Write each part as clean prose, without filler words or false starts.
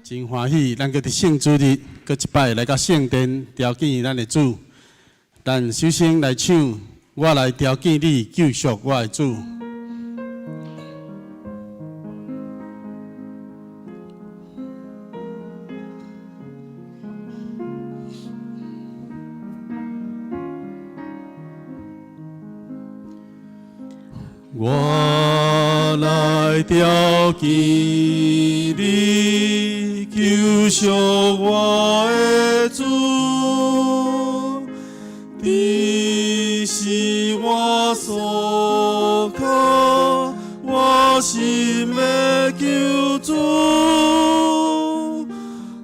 真欢喜，咱搁伫圣主日，搁一摆来到圣殿朝见咱的主。咱首先来唱《我来朝见你，救赎我的主》。我来朝见你，救赎我的主，你是我所靠，我心的救主，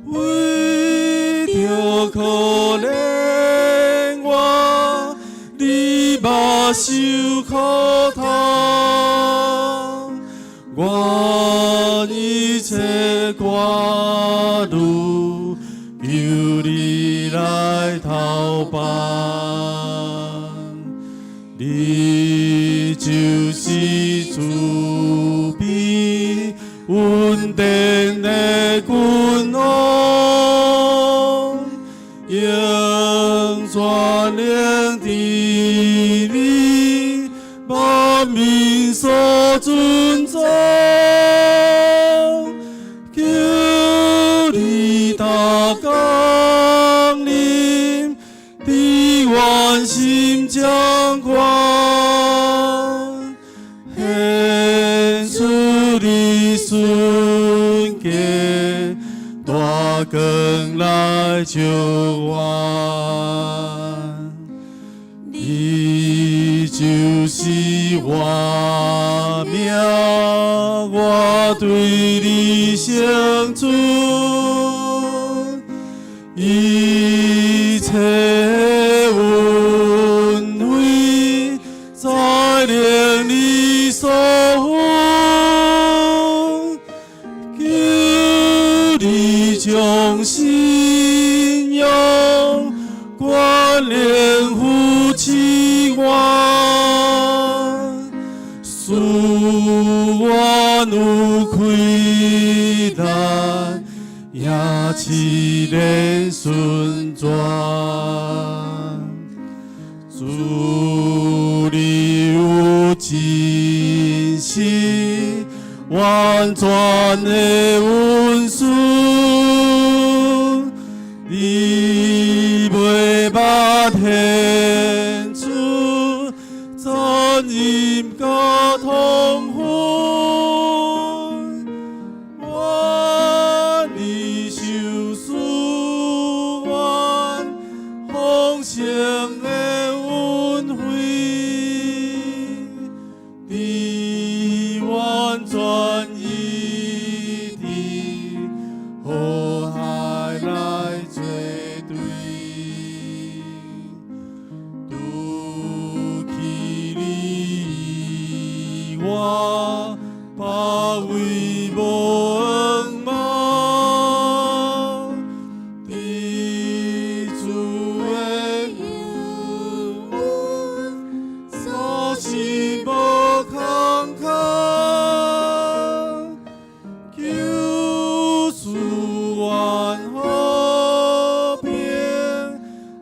为着可怜我，你目受苦痛。我一切挂虑，由你来投办。你就是慈悲稳定的君王，用全能的你，万民所尊重。心将光献出你纯洁，大光来救我。你就是我命，我对你相存，一切。令你所奉，求你将信仰关联夫妻我，使我有困难也起然顺转。你有真实完全的温顺，你袂捌献出残忍甲痛恨，我你受死冤，丰盛的。我把为无恩望，地主的忧闷，所是无空空，求主愿和平，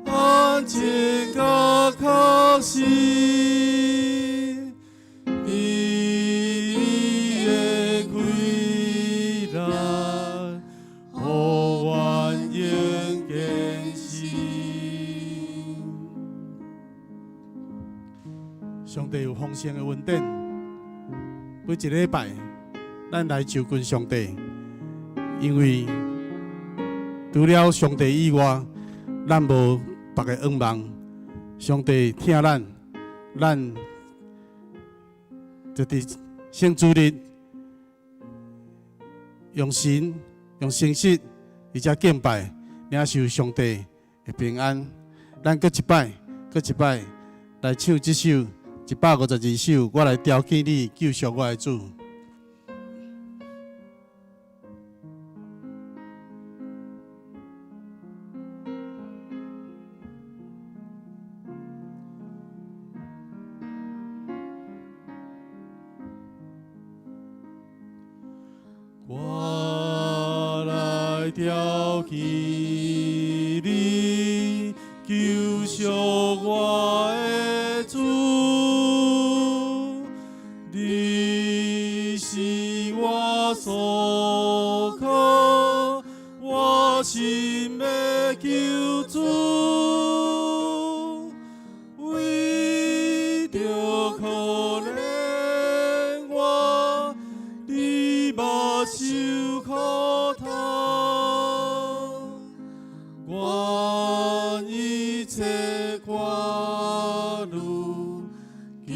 安静甲确实。上帝有丰盛的恩典，每一个礼拜，咱来求问上帝，因为除了上帝以外，咱无别个恩望。上帝听咱就伫圣主日，用心、用诚实，而且敬拜，领受上帝的平安。咱搁一摆来唱这首。152首，我来朝见你，救赎我的主。我来条记你救赎我的主，你是我所靠，我心的救主。为着可怜我，你目受苦头，我一切挂虑，求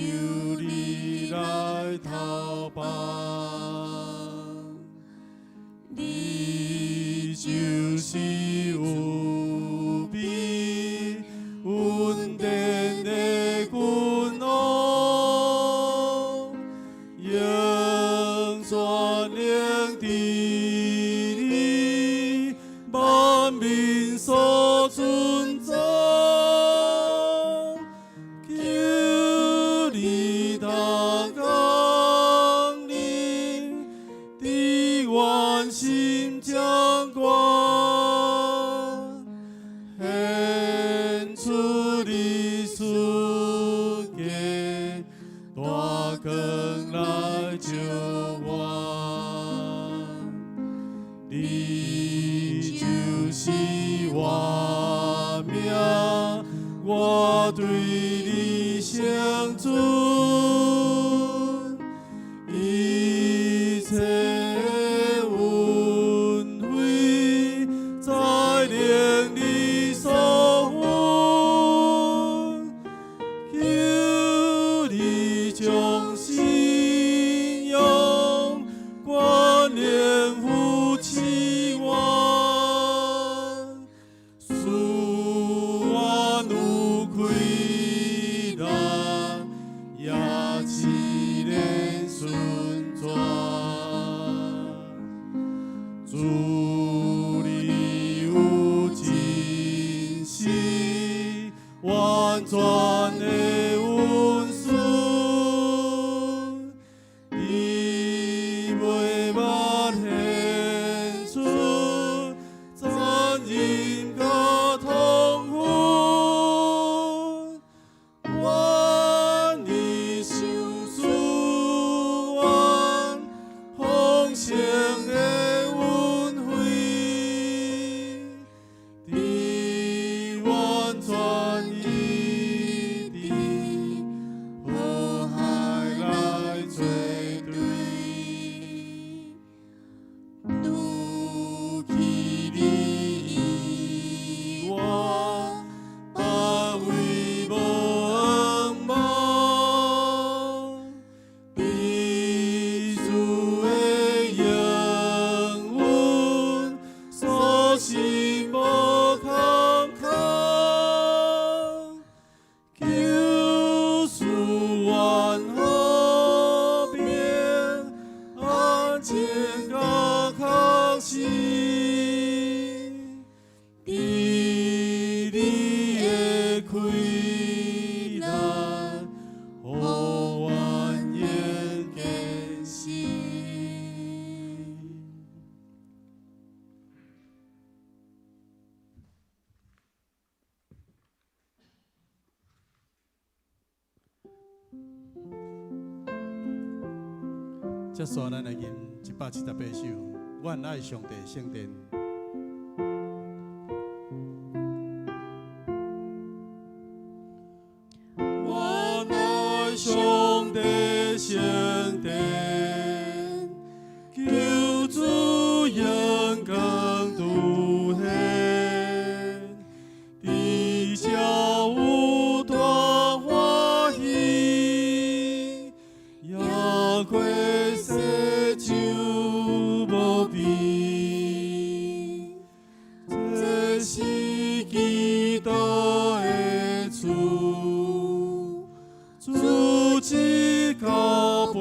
你来投放。你就是有比稳定的君王，永全领地你万民所尊重，求你当降临，伫阮心将光，献出你赐给大光来照我。你就是我命，我对你相尊，一切恩惠在令你所分，求你将信仰关联夫妻我，使我努亏难，也自然顺转。主你有真实完全的温顺，你袂捌献出残忍甲痛苦，愿你受死冤，丰盛的恩惠，你完全一致，和谐来作对。如其你以我，百位无恩望，彼此的应允，所信无空空，求赐愿和平，安静甲确实，伫你的开难，互愿言见识。接续咱来吟178首，愿爱上帝圣殿。愿爱上帝圣殿，求主阳光凸显，地下有大欢喜，也过世就无边，这是基督的厝，主只靠陪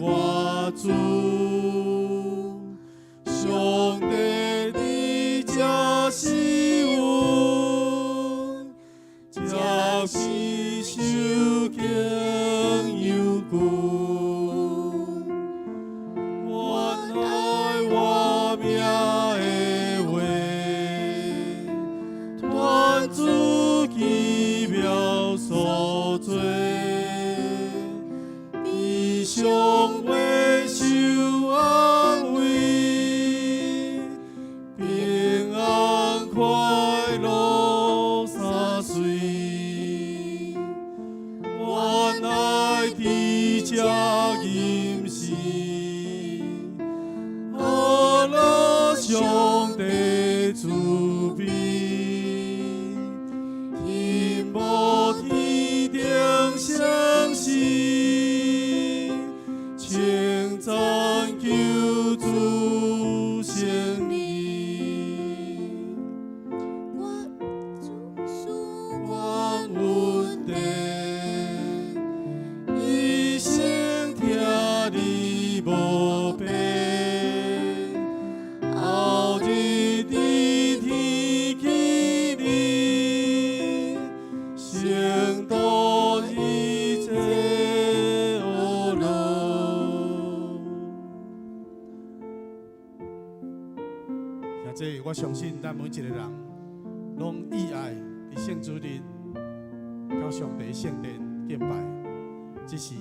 我主，上帝你才是阮，才是受敬有君。愿爱我命的上会受安慰，平安快乐洒水，原来伫这임시，阿拉上帝慈悲，天无天顶相信，称赞救主圣灵，我稳定，一生听你无变，后日伫天起你，承担一切恶劳。现在我相信，咱每一个人拢意爱伫圣主日到上帝圣殿敬拜，这是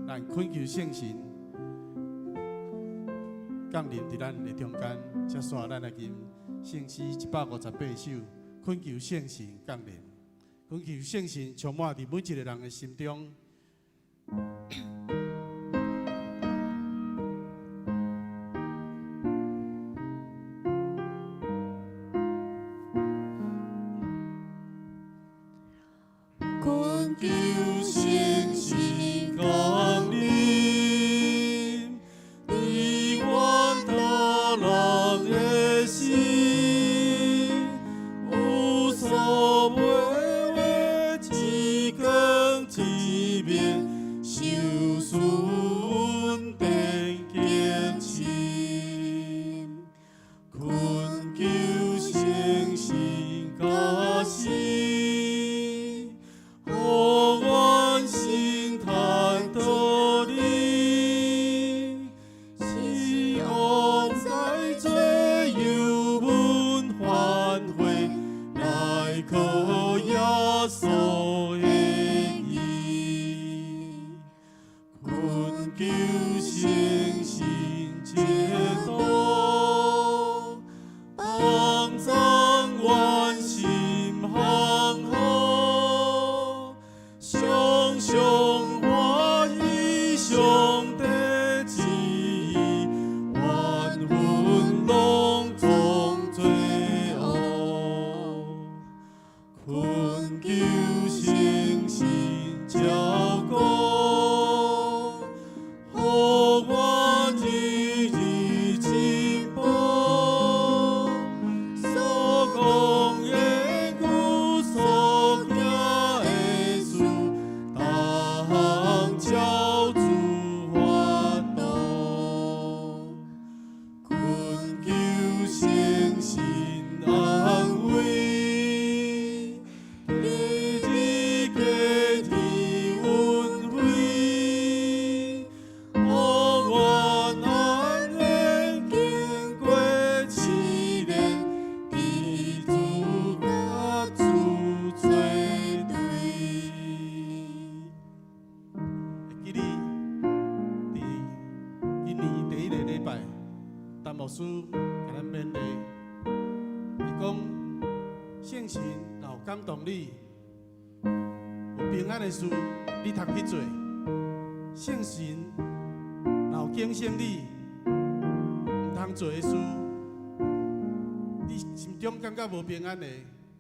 咱恳求圣神降临伫咱的中间，接续咱来吟圣诗158首，恳求圣神降临，恳求圣神充满伫每一个人的心中。恳求圣神降临，伫阮他人的心，有所微微一光一面，受事稳定坚持，恳求圣神加持。我愿心坦道理，希望在最有问反悔，来靠耶稣的义，恳求圣神接导，放纵愿心行好。常常欢喜上帝旨意，冤魂拢总罪恶，恳求圣神照顾，互我日日进步，所讲的句，所行的事。照主法度，恳求圣神安慰，日日加添恩惠，互我安稳经过试炼，伫主甲主作对。记哩，伫今年第一个礼拜，陈牧师甲咱勉励，伊讲圣神若感动你，有平安的事，你通去做；圣神若警醒你，唔通做的事，你心中感觉无平安的，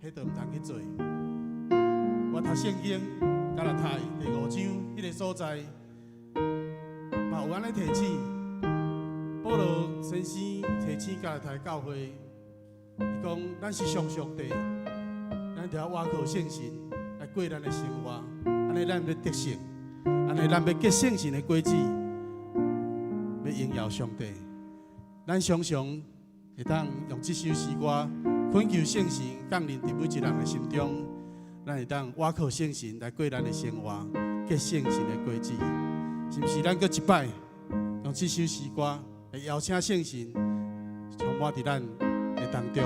迄就唔通去做。我读圣经。加拉太第5章迄个所在，嘛有安尼提醒。保罗先生提醒加拉太教会，伊讲咱是上帝，咱就要倚靠圣神来过咱的生活，安尼咱要得胜，安尼咱要结圣神的果子，要荣耀上帝。咱常常会当用这首诗歌恳求圣神降临伫每一人的心中。咱会当倚靠圣神来过咱的生活，结圣神的果子，是毋是？咱搁一摆用这首诗歌来邀请圣神充满伫咱的当中。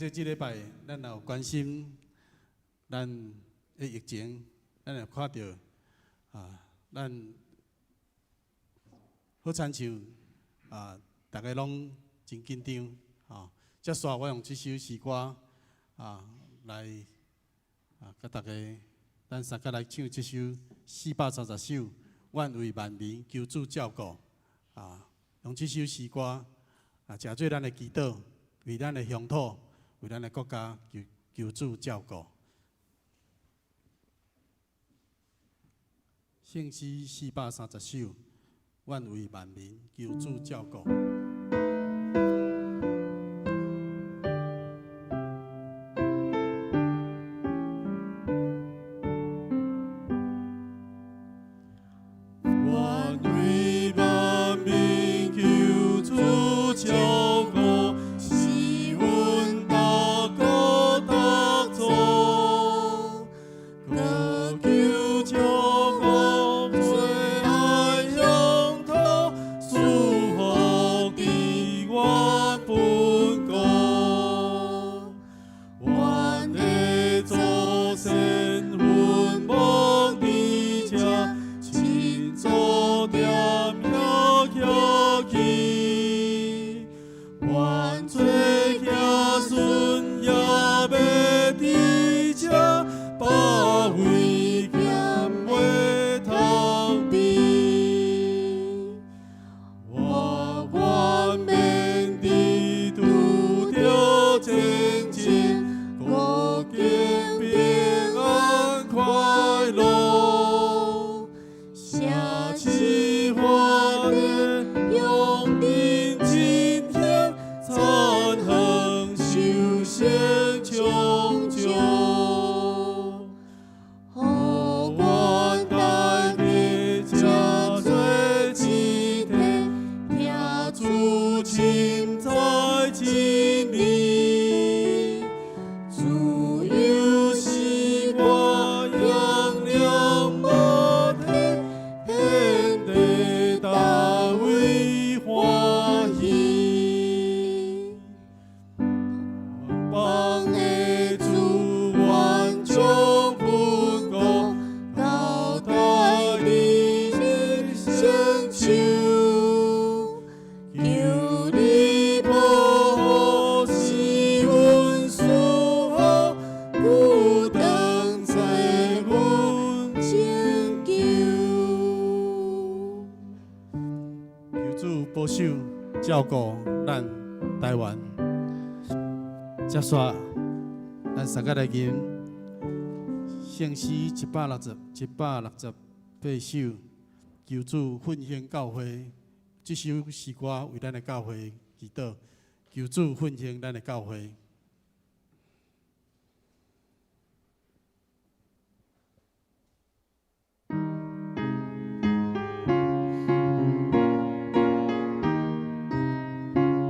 这礼拜，咱也有关心咱的疫情，咱也看到咱好亲像大家拢真紧张接续我用这首诗歌来甲大家，咱三个来唱这首430首，愿为万民求主照顾用这首诗歌诚做咱的祈祷，为咱的乡土。为咱的国家求主照顾，圣诗430首，愿为万民求主照顾。愿为万民求主照顾。保守照顾咱台湾。接续，咱三个来吟圣诗168首，求主复兴教会。这首诗歌为咱的教会祈祷，求主复兴咱的教会。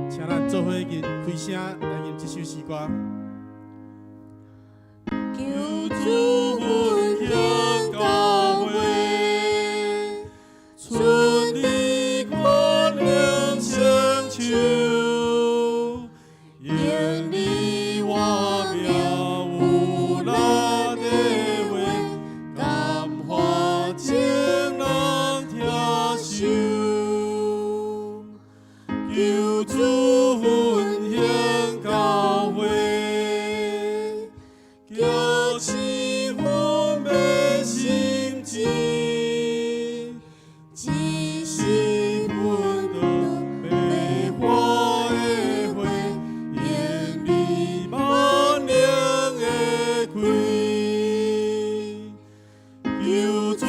请咱做伙开声来吟这首诗歌。求主复兴教会，春日看亮成就，愿你我命有力地为，感化情人听受，求主复兴教会。叫起我们心志，只是阮的美花的花，愿你万年的开。求主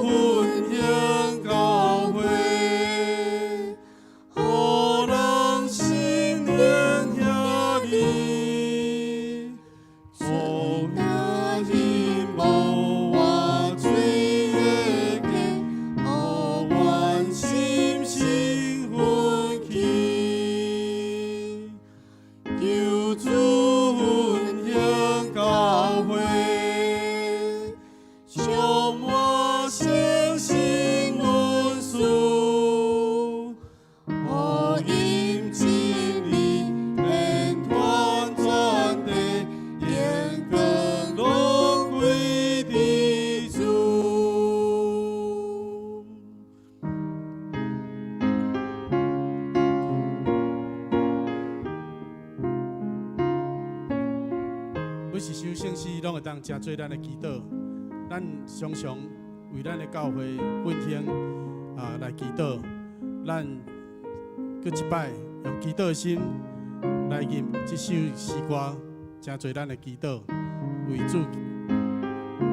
复兴教会，予人心灵遐里。每一首圣诗，拢会当真做咱的祈祷。咱常常为咱的教会奉献来祈祷。咱搁一摆用祈祷的心来吟这首诗歌，真做咱的祈祷，为主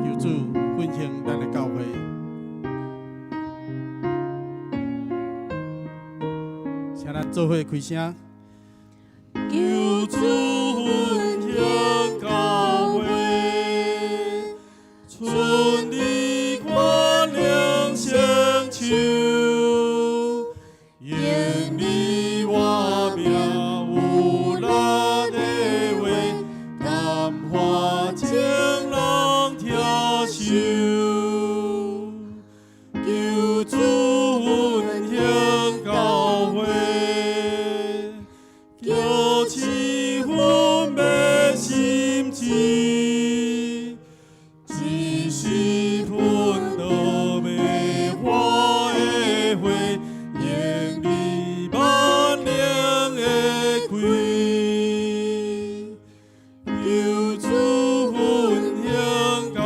求主奉献咱的教会。请咱做伙开声，求主奉献教会，春日看亮成就，愿你我命有力地为，感化情人听受，求主复兴教会。叫起阮的心志，只是阮的梅花的花，愿你万年的开。求主复兴教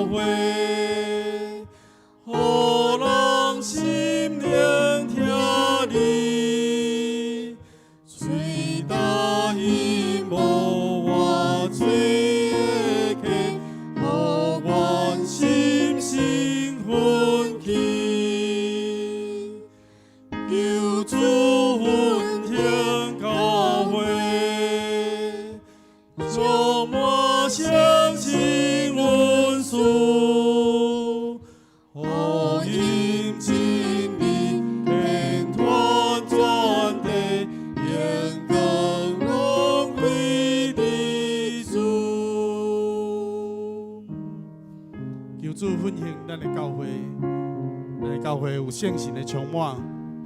会，予人心灵听你。水大伊无我水的溪，予阮心生奋起。求主复兴教会，充满相信阮事，福音真理遍传全地。愿光荣归你主。求主复兴咱的教会，咱的教会有圣神的充满，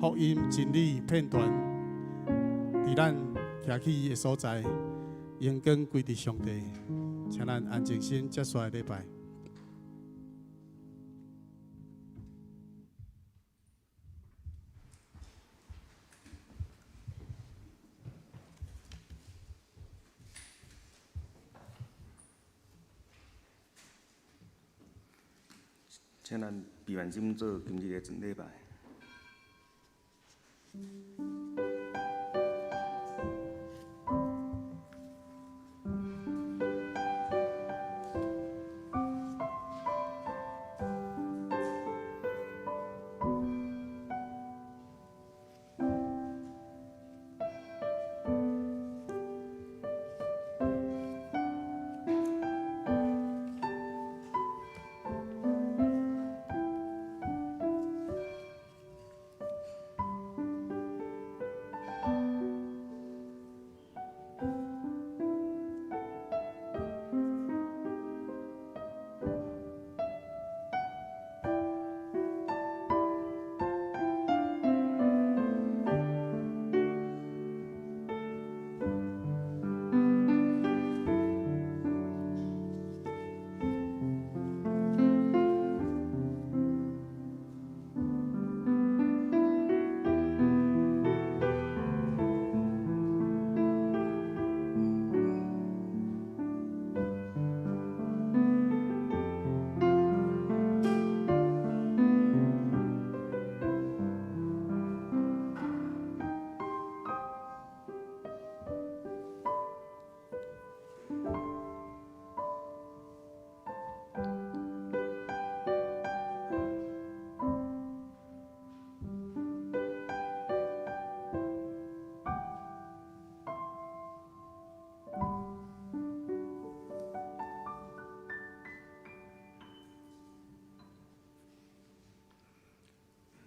福音真理片段，伫咱徛起的所在，荣光归伫上帝。请咱安静心接续礼拜。请咱闭眼睛做今日的礼拜。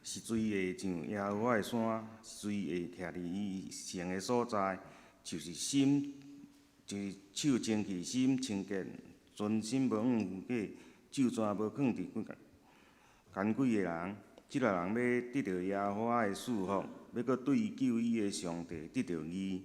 是水会上耶和华的山，水会徛伫伊圣的所在，就是手清气心清洁，存心无误假，手跩无放伫奸鬼的人。即个人要得到耶和华的祝福，要搁对救伊的上帝得到义。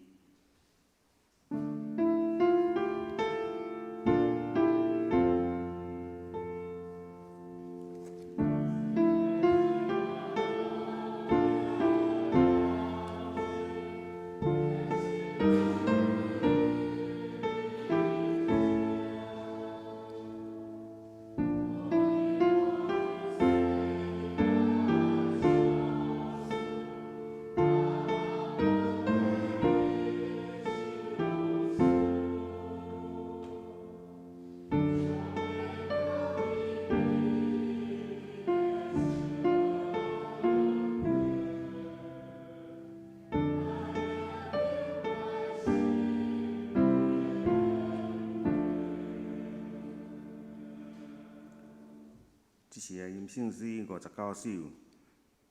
这是吟圣诗59首，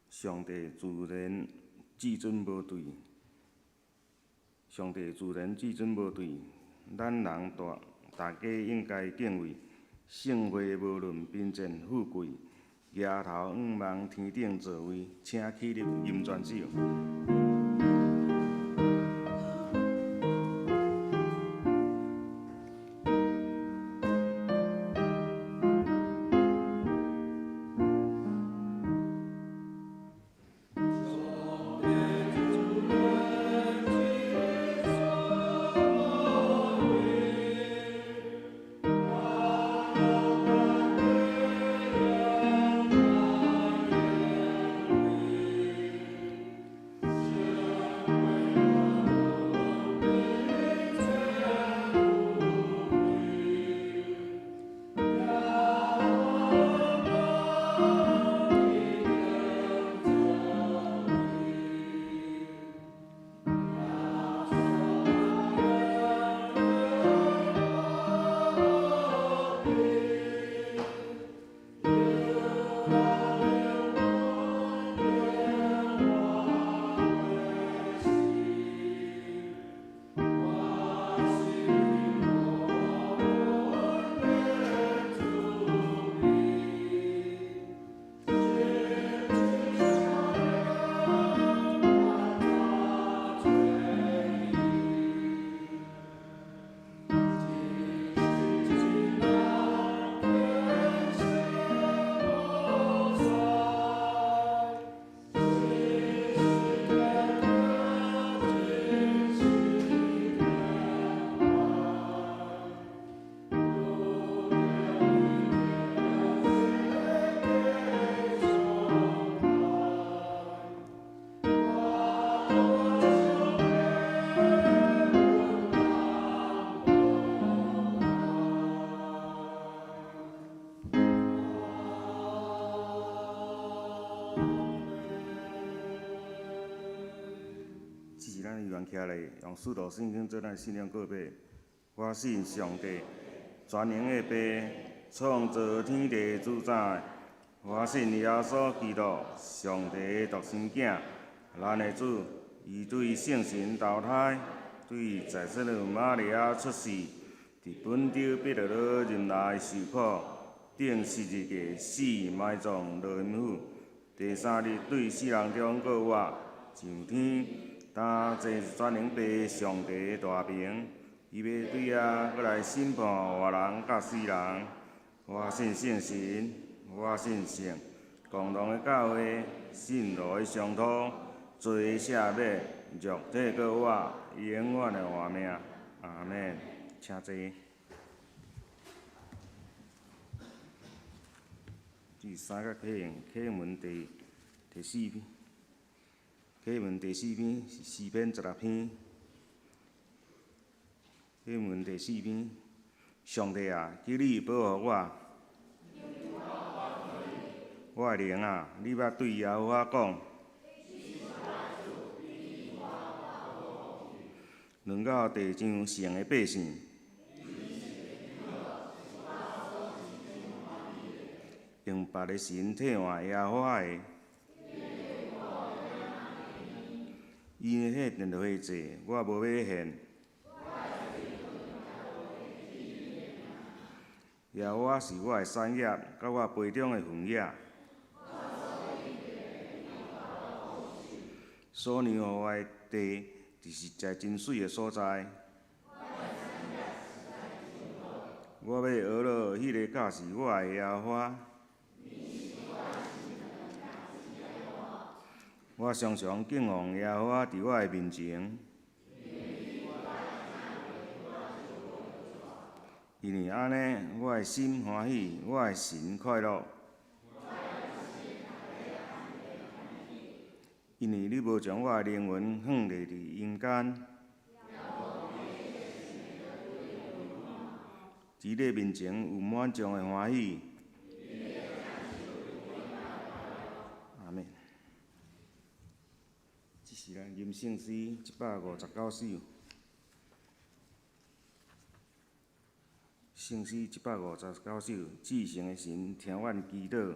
上帝自然至尊无对，上帝自然至尊无对，咱人大家应该敬畏，圣花无论贫贱富贵，举头仰望天顶座位，请起立吟全首。徛咧，用使徒圣经做咱信仰告白。我信上帝，全能的爸，创造天地主宰。我信耶稣基督，上帝的独生囝，咱的主，伊对圣神投胎，对在世的玛利亚出世，伫本州彼得罗任内受苦，顶十字架死，埋葬落阴府。第三日对死人中过活，上天。当坐全能爸上帝的大名，伊要对搁来审判活人甲死人。我信圣神，我信圣，共同的教会，信徒的上土，罪赦免，肉体过活，永远的活命。阿免，请坐。第三个启文第4篇。启文第4篇是诗篇16篇。启文第4篇，上帝啊，求你保护我。我的灵啊，你捌对耶和华讲。论到地上圣的百姓，用别个神替换耶和华的。伊迄电落去坐，我无要现。耶和华是我的产业，甲我杯中的分野。所让予我的地，就是在真水的所在。我要学了迄个教是我的耶和华。我常常敬仰耶和华伫我的面前，因为安尼，我的心欢喜，我的神快乐。因为你无将我的灵魂放落伫阴间，伫你面前有满足的欢喜。阿免。这是咱吟圣诗159首。圣诗159首，至圣的神听阮祈祷，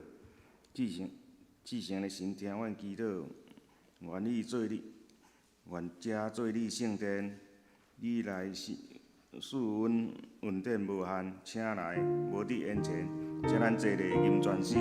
至圣的神听阮祈祷，愿遮做你圣殿，你来使阮恩典无限，请来无伫眼前，请咱坐咧吟全首。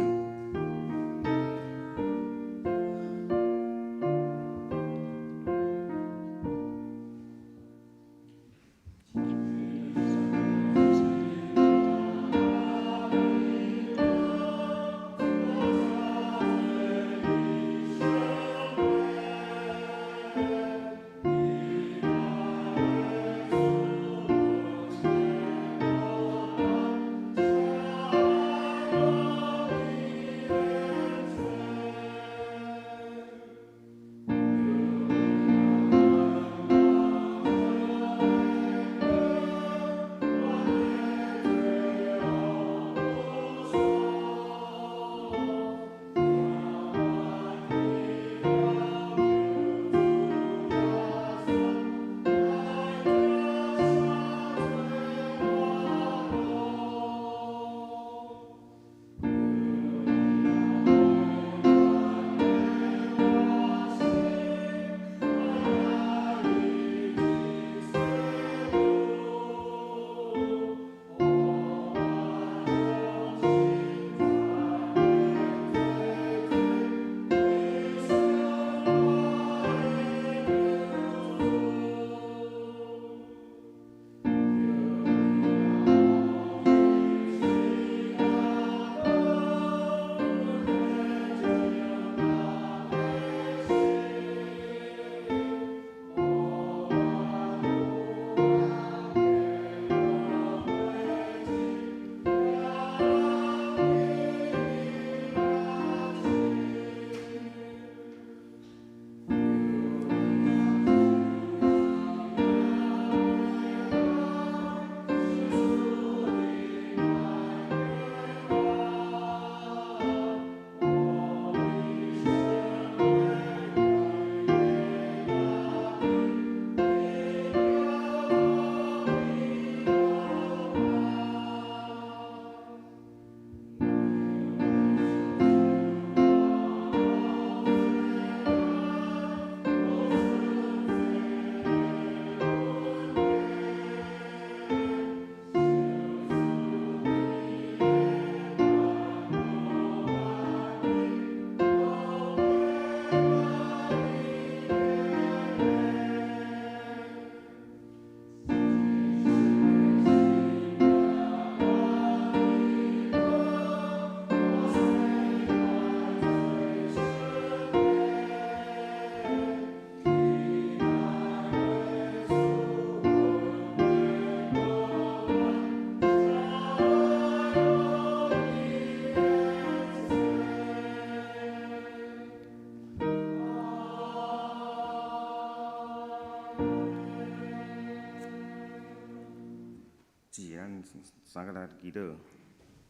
三个来祈祷，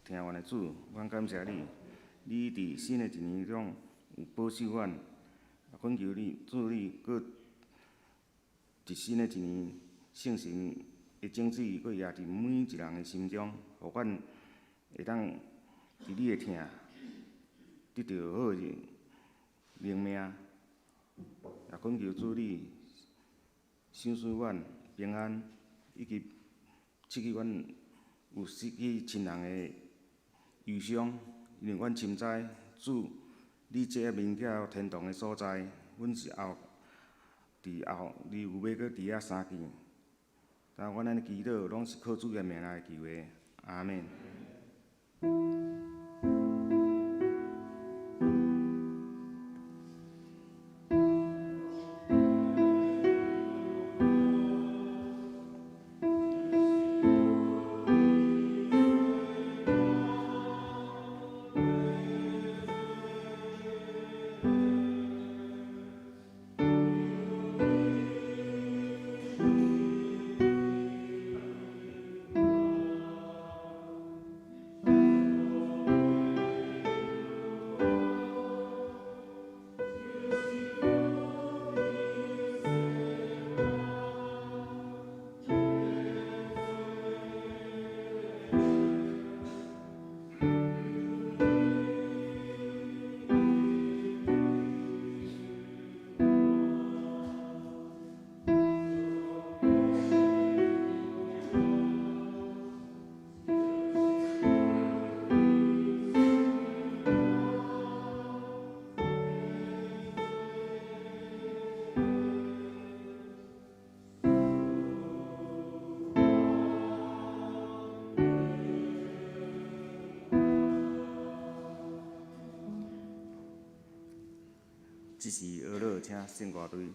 听阮的主，阮感谢你，你伫新的一年中有保守阮，恳求你，祝你搁一新的一年，圣神的种子搁压伫每一人的心中，互阮会当伫你的听，得到好的灵命，也恳求主你赏赐阮平安，以及赐给阮有失去亲人的忧伤，因为阮深知主，你这个明显天堂的所在，阮是伫后，你有要搁伫遐相见。但阮安尼祈祷，拢是靠主的名来求的，阿免。即时学乐，请献歌队。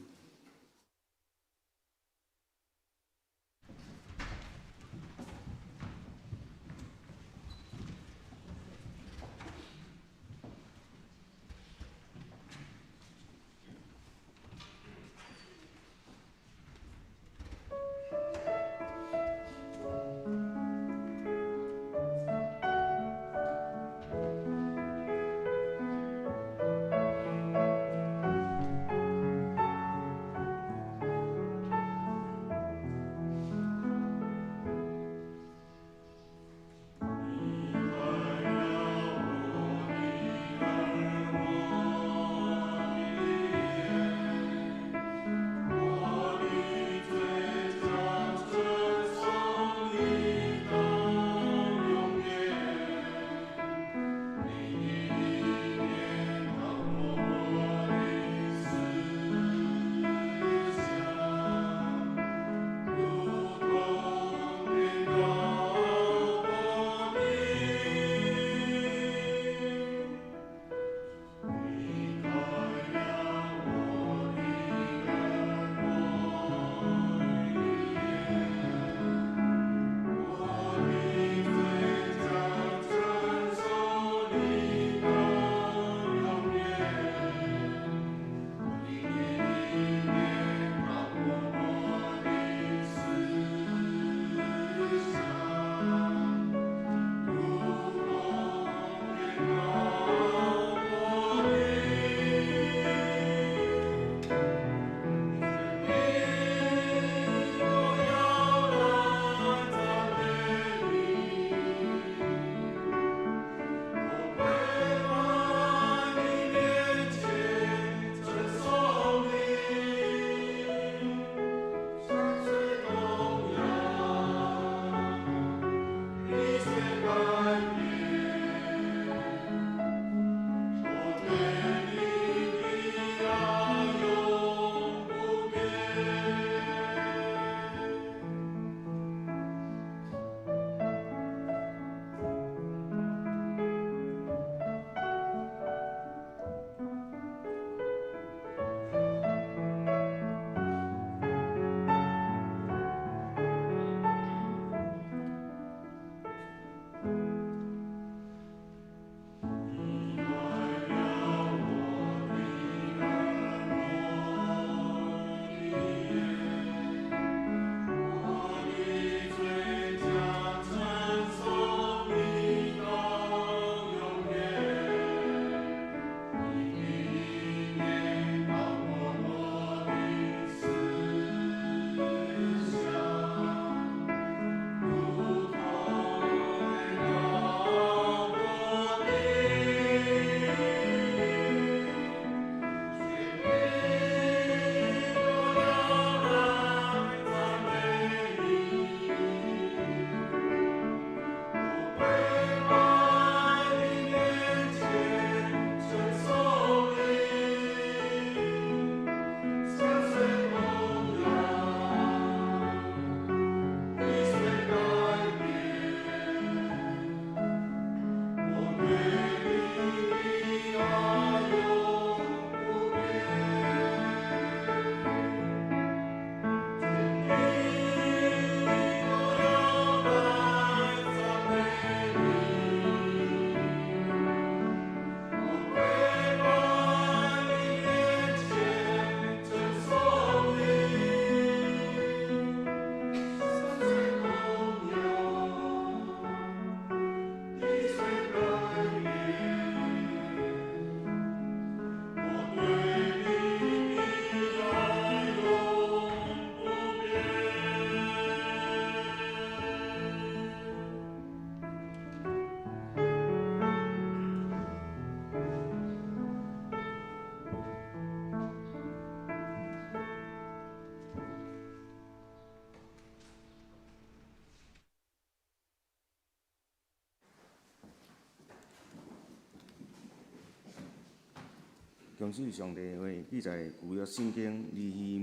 恭喜上帝的话记在旧约圣经尼希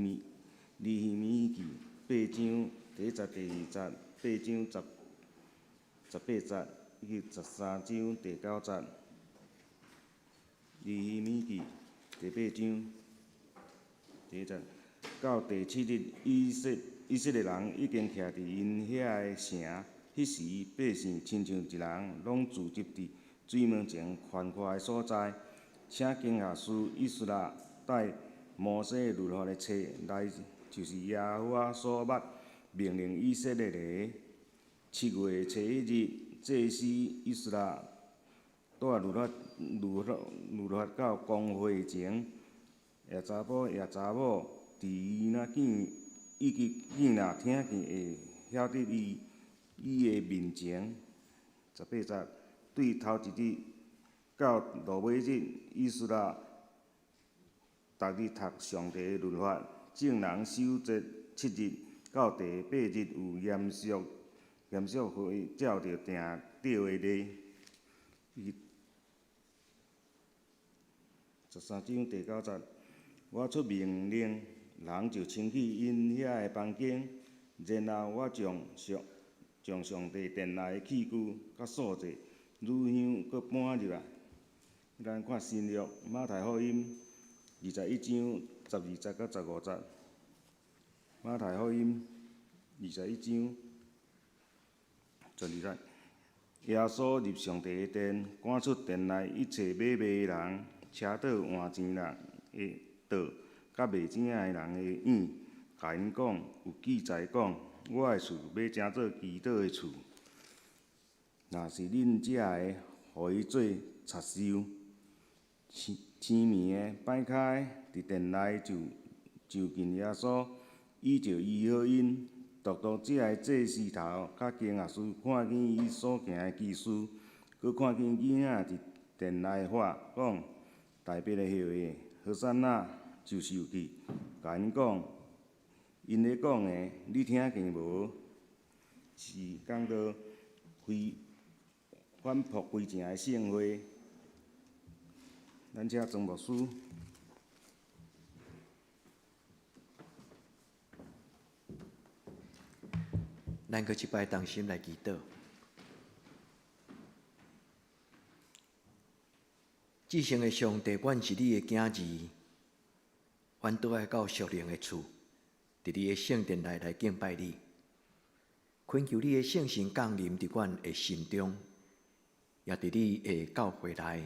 米记8章第1节、第2节，8章18节，以及13章第9节。尼希米记第8章第1节，到第7日，以色列人已经徛伫因遐个城。迄时，百姓亲像一人，拢聚集伫水门前宽阔的所在。请经学师以斯拉带摩西律法的册来，就是耶和华所捌命令以色列的。7月初1日，祭司以斯拉带律法到公会前，夜查甫伫那见若听见会晓得伊的面前。18节，对头一日到落尾日，以斯拉逐日读上帝的律法。众人守节7日，到第8日有严肃会照着定著的例。13章第9节，我出命令，人就清起因遐个房间，然后我将上帝殿内的器具甲素祭、乳香搁搬入来。咱看新约马太福音21章12节到15节。马太福音21章12节，耶稣入上帝的殿，赶出殿内一切买卖的人、车倒换钱人的倒，甲卖井仔的人的院，甲因讲，有记载讲，我的厝要成做祈祷的厝。若是恁遮个，互伊做贼收。青面的、摆开伫殿内就近耶稣，伊就医好因。独这个祭司头甲经学师看见伊所行的奇事，佮看见囡仔伫殿内喊讲，大伯的后裔，何塞那，就受气，甲因讲，因咧讲的，你听见无？是讲到反璞归正的圣会。咱遮庄牧师。咱搁一摆同心来祈祷。至圣的上帝，阮是你的囝儿，阮倒爱到属灵的厝，伫你的圣殿内来敬拜你，恳求你的圣神降临伫阮的心中，也伫你的教会内，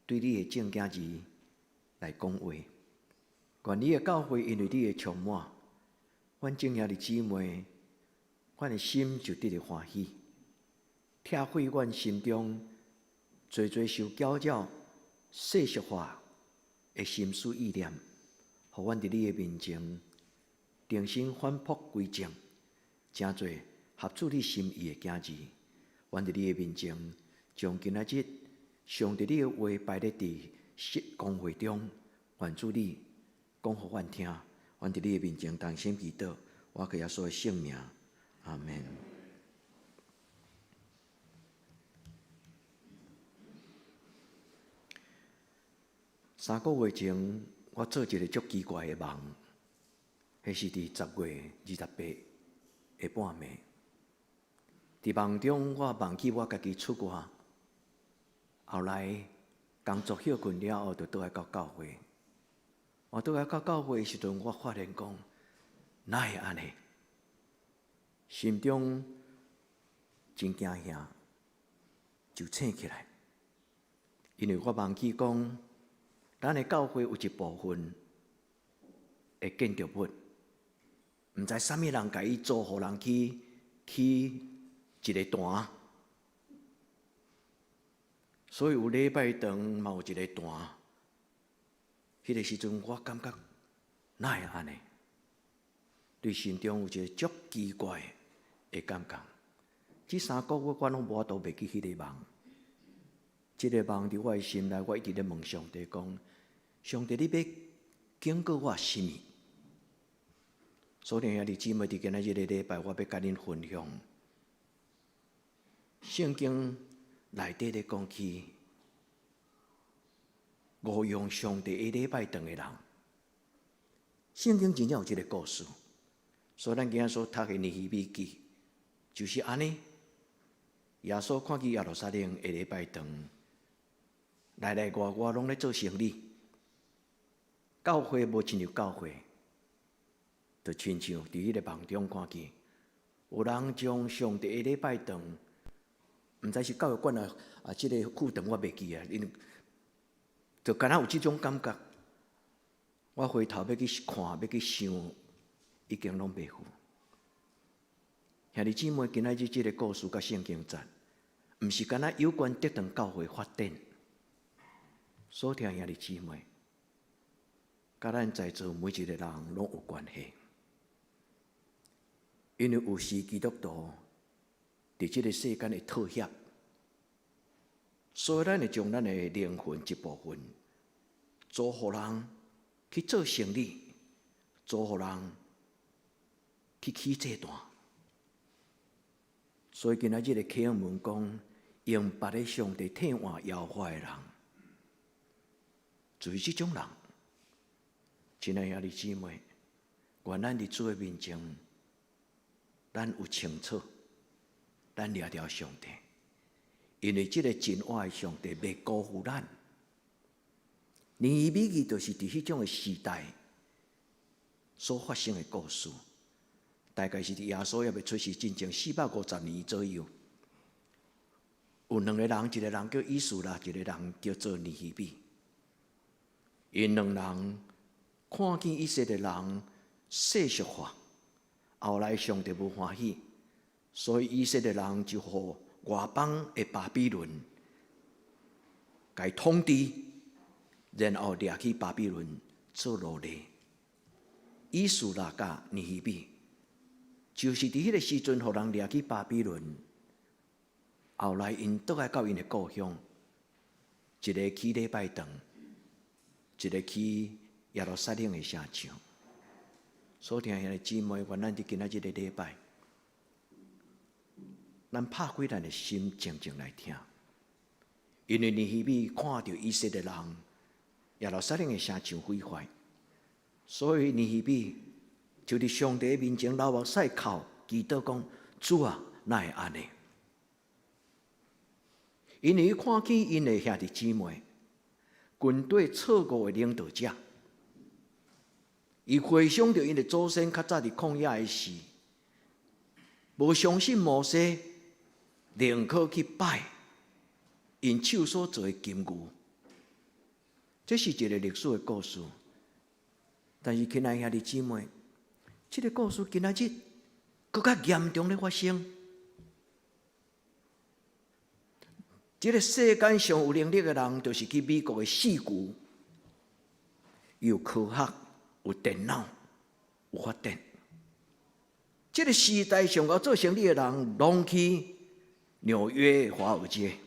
对你的正囝儿来讲话。愿你的教会因为你的充满，阮正兄弟姊妹。阮的心就得到欢喜，拆毁阮心中最受搅扰、世俗化的心思意念，互阮伫你的面前重新返璞归正，真侪合主你心意的囝儿。阮伫你的面前，将今仔日上帝你的话摆咧伫公会中，愿主你讲互阮听。阮伫你的面前同心祈祷，我靠耶稣的圣名。阿门。3个月前，我做一个足奇怪的梦，迄是伫10月28下半暝。伫梦中，我梦起我家己出外，后来工作休困了后，就倒来到教会。我倒来到教会的时阵，我发现讲，哪会安尼？心中真惊吓，就醒起来。因为我忘记讲，咱的教会有一部分的建筑物，毋知啥物人甲伊租互人去一个坛，所以有礼拜堂嘛有一个坛。迄个时阵，我感觉哪会安尼？对心中有一个足奇怪的感觉。这3个月我拢无都袂记迄个梦。这个梦伫我的心内，我一直咧问上帝讲：上帝，你要经过我什么？所以兄弟姊妹，伫今仔日个礼拜，我要甲恁分享圣经内底咧讲起误用上帝的礼拜堂的人。圣经真正有这个故事，所以咱今仔所读的尼希米记就是安尼。耶稣看见耶路撒冷的礼拜堂，内内外外拢咧做生意，教会无亲像教会，就亲像伫迄个梦中看见，有人将上帝的礼拜堂，毋知是教育馆即个副堂我袂记啊，因就敢若有即种感觉。我回头要去看，要去想，已经拢袂赴。兄弟姊妹，今仔日即个故事甲圣经赞，毋是敢若有关德堂教会发展。所听兄弟姊妹，甲咱在座每一个人拢有关系，因为有时基督徒伫即个世间的妥协，所以咱会将咱的灵魂一部分，租互人去做生意，租互人去起这段。所以今仔日的启蒙讲，用别个上帝替换摇花的人，就是这种人。亲爱兄弟姊妹，愿咱伫主的面前，咱有清楚，咱抓着上帝，因为这个真爱的上帝袂辜负咱。尼希米记就是伫迄种的时代所发生的故事，大概是伫耶稣还未出世之前450年左右。有两个人，一个人叫以斯拉，一个人叫做尼希米。因两人看见以色列人世俗化，后来上帝无欢喜，所以以色列人就互外邦的巴比伦甲伊统治。然后掠去巴比伦做奴隶。以斯拉甲尼希米，就是伫迄个时阵，互人掠去巴比伦。后来因倒来到因的故乡，一个去礼拜堂，一个去耶路撒冷的城墙。所听兄弟姊妹，愿咱伫今仔日的礼拜，咱拍开咱的心，静静来听，因为尼希米看到以色列人。耶路撒冷的城墙毁坏，所以尼希米就伫上帝面前流目屎哭，祈祷讲：主啊，哪会安尼？因为伊看见因的兄弟姊妹，军队错误的领导者，伊回想着因的祖先较早伫旷野的时，无相信摩西，宁可去拜因手所做的金牛。这是一个历史的故事，但是亲爱兄弟姊妹，这个故事今仔日更较严重的发生。这个世间上有能力的人，就是去美国的四区，有科学、有电脑、有发展。这个时代上要做生意的人，拢去纽约华尔街。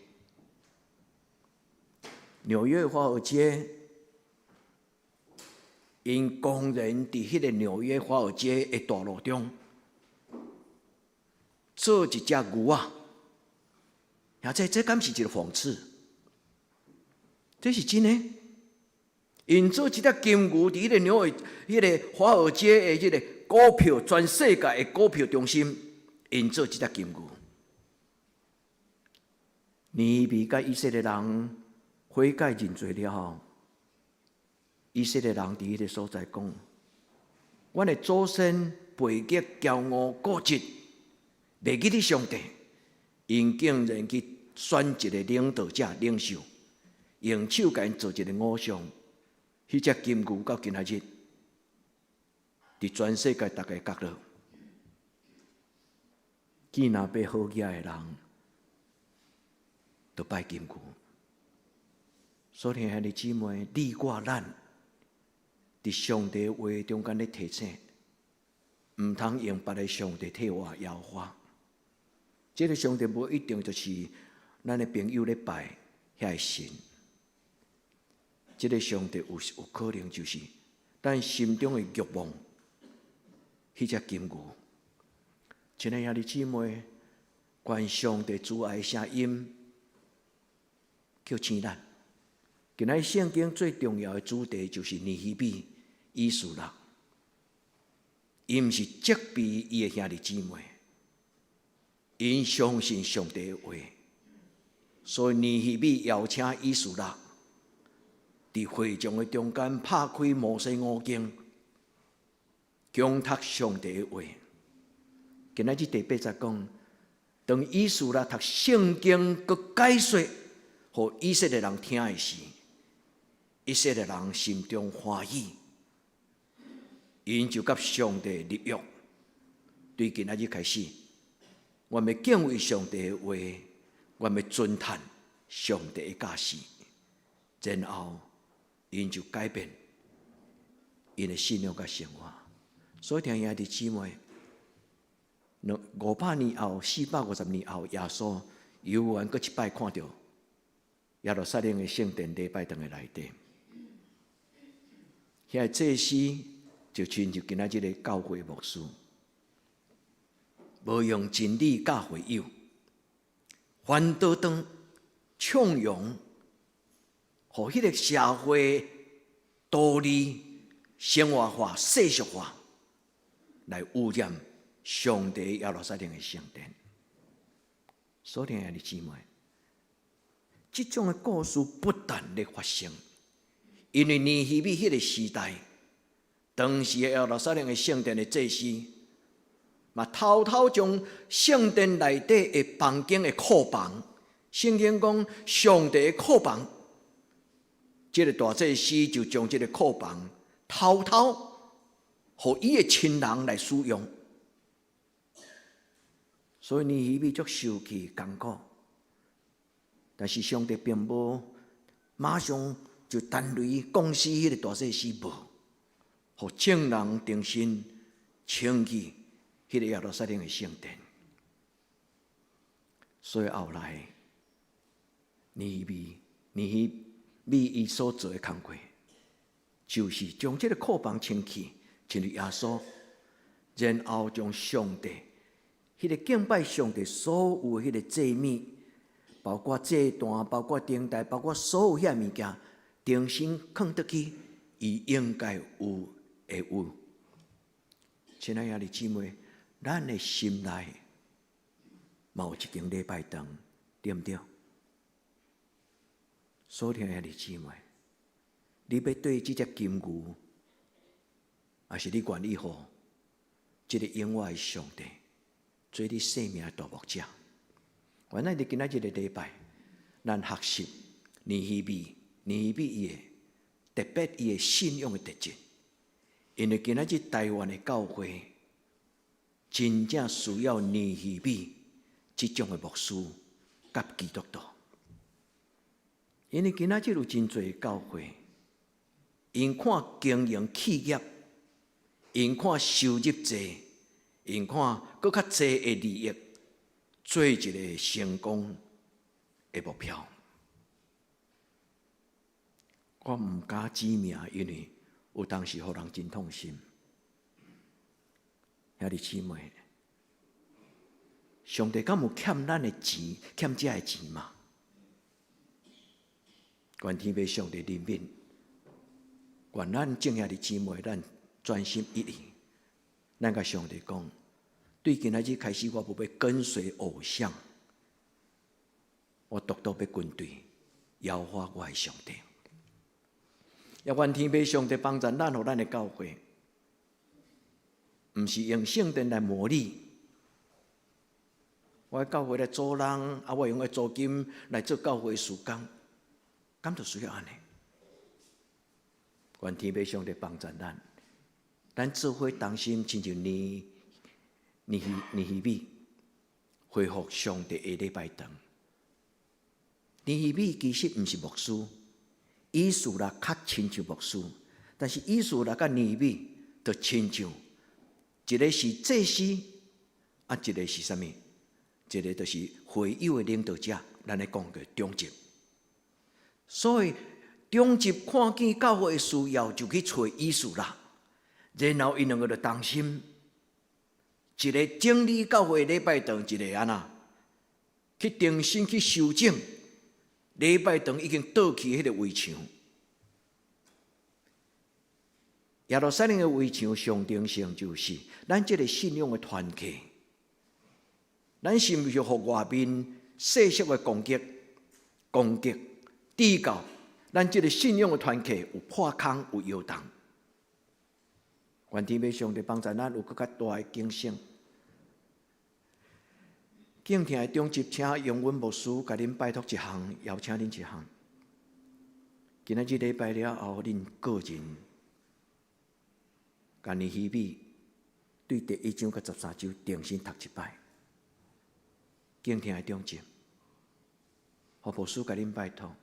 纽约华尔街，因公然伫迄个纽约华尔街的大路中做一只牛啊！也这敢是一个讽刺？这是真的。因做一只金牛，伫迄个纽约、迄个华尔街的迄个股票，全世界的股票中心，因做一只金牛。尼希米甲以色列人悔改认罪了后，以色列人伫迄个所在讲：阮的祖先背逆、骄傲、固执，袂记得上帝，因竟然去选一个领导者、领袖，用手甲因做一个偶像。迄只金牛到今仔日，伫全世界逐个角落，见若要好嘢的人，就拜金牛。所以兄弟姊妹，你我咱伫上帝话中间咧提醒，毋通用别个上帝替我摇花。这个上帝无一定就是咱的朋友咧拜遐个神，这个上帝有可能就是咱心中的欲望，迄只金牛。亲爱兄弟姊妹，愿上帝主爱的声音叫醒咱。今仔圣经最重要的主题就是尼希米、以斯拉，伊毋是责备伊的兄弟姊妹，因相信上帝的话，所以尼希米邀请以斯拉伫会众的中间拍开摩西五经，强读上帝的话。今仔日第8节讲，当以斯拉读圣经，佮解说，互以色列人听的时，以色列人心中欢喜，因就甲上帝立约。对今仔日开始，我们要敬畏上帝的话，我们要尊崇上帝的教示，然后因就改变因的信仰甲生活。所以听兄弟姊妹，500年后、450年后，耶稣犹原阁一摆看到耶路撒冷的圣殿礼拜堂的内底，遐祭司就亲像今仔日的教会牧师，无用真理教会友，反倒当唱咏，互迄个社会道理生活化、世俗化，来污染上帝耶路撒冷的圣殿。所以兄弟姊妹，这种的故事不但在发生，因为尼希米迄个时代，当时的耶路撒冷的圣殿的祭司，嘛偷偷将圣殿内底的房间的库房，圣经讲上帝的库房，这个大祭司就将这个库房偷偷互伊的亲人来使用，所以尼希米足受气艰苦。但是上帝并无马上就单雷降死迄个大祭司，无，互众人重新清气迄个耶路撒冷的圣殿。所以后来尼希米伊所做的工作，就是将这个库房清气，亲入耶稣，然后将上帝迄个敬拜上帝所有的迄个祭物，包括祭坛、包括灯台、包括所有遐物件，重新放倒去伊应该有的有。亲爱兄弟姊妹，咱的心内嘛有一间礼拜堂，对毋对？所以兄弟姊妹，你要对这只金牛，还是你愿意互这个永远的上帝做你生命的大牧者？原来伫今仔日的礼拜，咱学习尼希米伊的特别伊的信仰的特质，因为今仔日台湾的教会真正需要尼希米这种的牧师甲基督徒，因为今仔日有真侪教会，因看经营企业，因看收入济，因看搁较济的利益，做一个成功的目标。我毋敢指名，因为有当时互人真痛心。兄弟姊妹，上帝敢有欠咱的钱，欠这的钱吗？愿天父上帝怜悯，愿咱众兄弟姊妹，咱专心一意，咱甲上帝讲。对今仔日开始，我不要跟随偶像，我独独要跟对摇花我的上帝。也愿天父上帝帮助咱，互咱的教会，毋是用圣殿来模拟。我的教会来租人，我用个租金来做教会事工，敢就需要安尼？愿天父上帝帮助咱做伙同心，亲像尼希米恢复上帝的礼拜堂。尼希米其实毋是牧师，以斯拉较亲像牧师，但是以斯拉甲尼希米就亲像，一个是祭司，一个是啥物？一个就是会友的领导者，咱咧讲个中级。所以中级看见教会的需要，就去找以斯拉，然后因两个就同心。一个整理教会礼拜堂，一个安那去重新去修正，礼拜堂已经倒去迄个围墙。耶路撒冷的围墙象征性就是咱这个信仰的团契。咱是毋是互外面世俗的攻击、抵告咱这个信仰的团契有破空、有摇动？愿天父上帝帮助咱有更较大的警醒。敬听的中集，请用阮牧师甲恁拜托一项，邀请恁一项。今仔日礼拜了后，恁个人，甲尼希米对第1章甲13章定心读一摆。敬听的中集，互牧师甲恁拜托，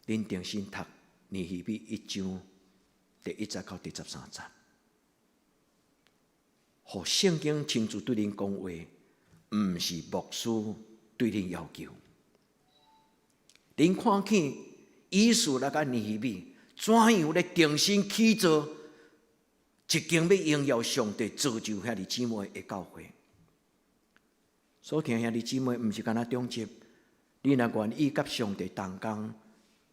恁定心读尼希米1章第1节到第13节，互圣经亲自对恁讲话。毋是牧师对恁要求。恁看见以斯拉甲尼希米怎样咧定心起造一间要荣耀上帝、造就兄弟姊妹的教会。所听兄弟姊妹，毋是干那中集，你若愿意甲上帝同工，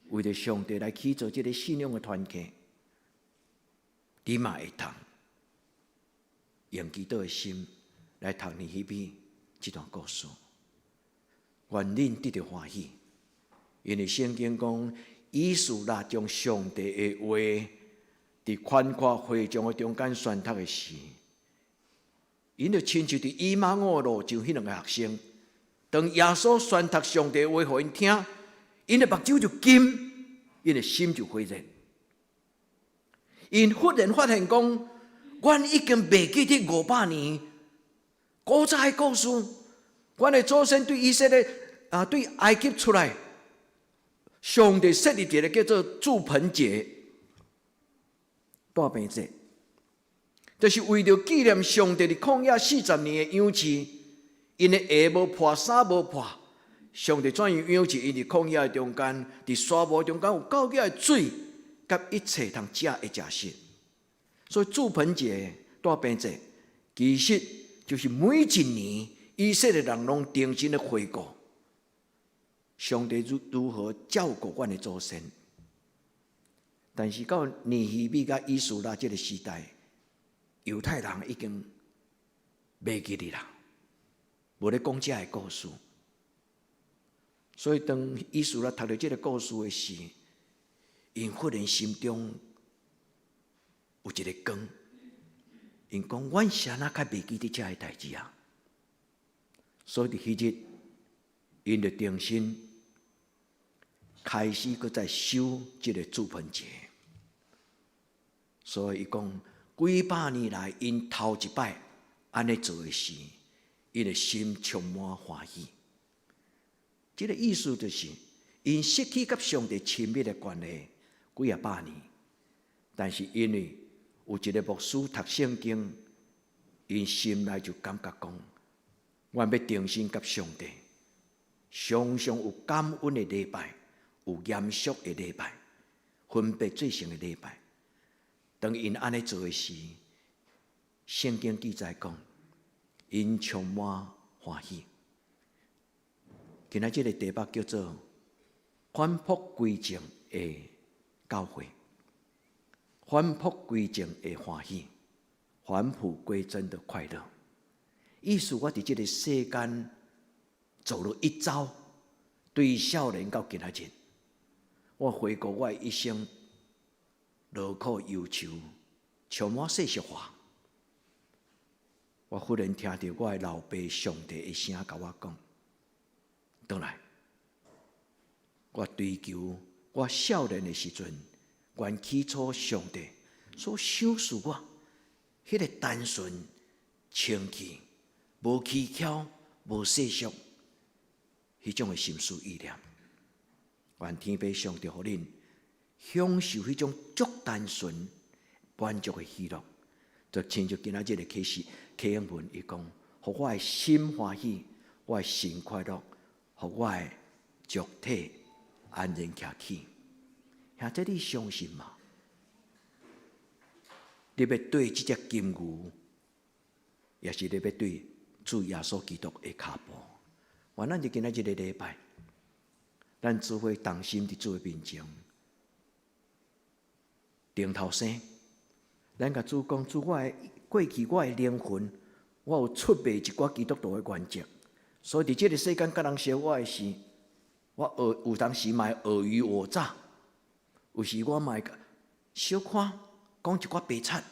为着上帝来起造这个信仰的团契，你嘛会通用基督的心来读尼希米这段故事，愿恁得到欢喜，因为圣经讲，以斯拉将上帝的话伫宽阔会场的中间宣读的时，因就亲像伫以马忤路上迄两个学生，当耶稣宣读上帝的话互因听，因的目睭就金，因的心就火热，因忽然发现讲，阮已经袂记得500年。古早的故事，阮的祖先对以色列对埃及出来，上帝设立一个叫做祝棚节、大饼节，就是为了纪念上帝伫旷野40年的养殖，因的鞋无破，衫无破，上帝怎样养殖？因伫旷野中间，伫沙漠中间有够多的水，甲一切通食的食食。所以祝棚节、大饼节，其实就是每一年以色列人拢定睛的回顾，上帝如何照顾阮的祖先。但是到尼希米甲以斯拉这个时代，犹太人已经袂记哩啦，无咧讲这个故事。所以当以斯拉读到这个故事的时，因忽然心中有一个光。因讲，阮是安那较袂记得这个代志啊？所以伫迄日，因就定心开始搁再守这个祝棚节。所以伊讲，几百年来，因头一摆安尼做的时，因的心充满欢喜。这个意思就是，因失去甲上帝亲密的关系几百年，但是因为有一个牧师读圣经，因心内就感觉讲，我要定心甲上帝，常常有感恩的礼拜，有严肃的礼拜，分别最成的礼拜。当因安尼做的时，圣经记载讲，因充满欢喜。今仔这个题目叫做“返璞归正的教会”。返璞归正的欢喜，返璞归真的快乐。意思我伫这个世间走了一遭，对少年到今仔日，我回顾我的一生，劳苦忧愁，充满世俗化。我忽然听到我的老爸上帝的声，甲我讲：“倒来，我追求我少年的时阵。”原起初上帝所赏赐我，迄个单纯、清气、无蹊跷、无世俗，迄种的心思意念，愿天父上帝互恁享受迄种足单纯、满足的喜乐。就亲像今仔日的启示启应文，伊讲，互我的心欢喜，我的心快乐，互我的肉体安然徛起。兄弟，你相信吗？你要对这只金牛，也是你要对主耶稣基督的脚步。我咱就今仔日的礼拜，咱做伙同心伫主的面前，顶头生，咱甲主讲，主我的过去我的灵魂，我有出卖一寡基督徒的原则，所以伫即个世间甲人说我的事，我有当时嘛会尔虞我诈，有时我嘛会小看讲一寡白贼，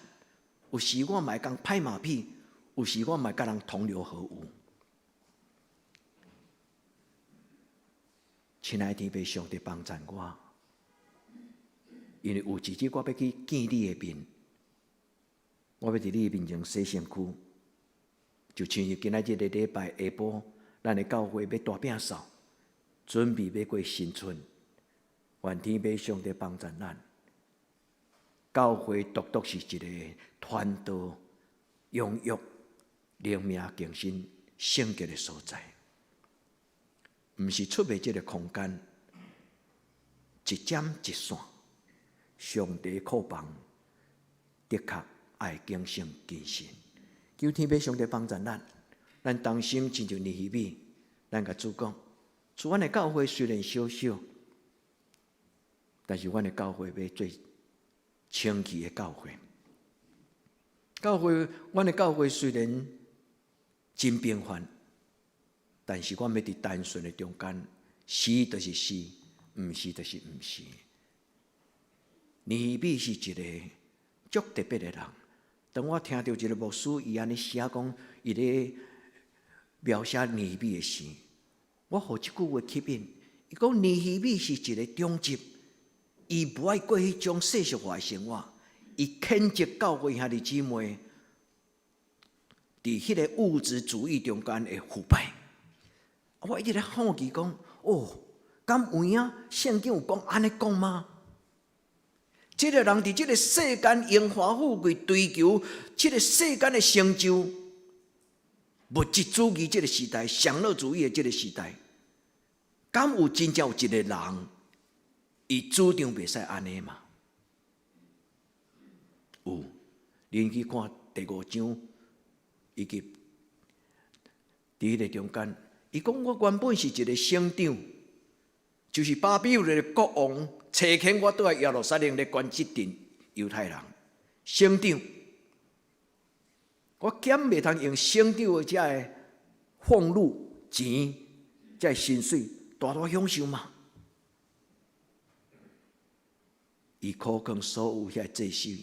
有时我嘛会讲拍马屁，有时我嘛会甲人同流合污。亲爱的天父上帝帮助我，因为有一日我要去见你的面，我要伫你的面前洗身躯，就像今仔日的礼拜下晡，咱的教会要大摒扫，准备要过新春，愿天父上帝帮助咱。教会独独是一个传道、养育、灵命更新、圣洁的所在。毋是出卖这个空间，一针一线，上帝库房的确爱敬虔谨慎。求天父上帝帮助咱，咱同心亲像尼希米，咱甲主讲，主阮的教会虽然小小，但是阮的教会要做清气的教会。阮的教会虽然真平凡。但是，我要伫单纯的中间，是就是是，毋是就是毋是。尼希米是一个足特别的人。当我听到一个牧师伊安尼写讲，伊咧描写尼希米的事，我互一句话吸引。伊讲尼希米是一个忠直，伊不爱过迄种世俗化的生活，伊谴责教会兄弟姊妹伫迄个物质主义中间的腐败。我一直咧好奇讲，敢有影圣经有讲安尼讲吗？这个人伫这个世间荣华富贵，追求这个世间的成就，物质主义这个时代，享乐主义的这个时代，敢有真正有一个人，伊主张袂使安尼嘛？有，恁去看第5章，以及伫迄个中间。伊讲：我原本是一个省长，就是巴比伦的国王差遣我倒来耶路撒冷来管这阵犹太人。省长，我减袂通用省长的这个俸禄钱、这薪水大大享受嘛？伊苦劝所有遐祭司，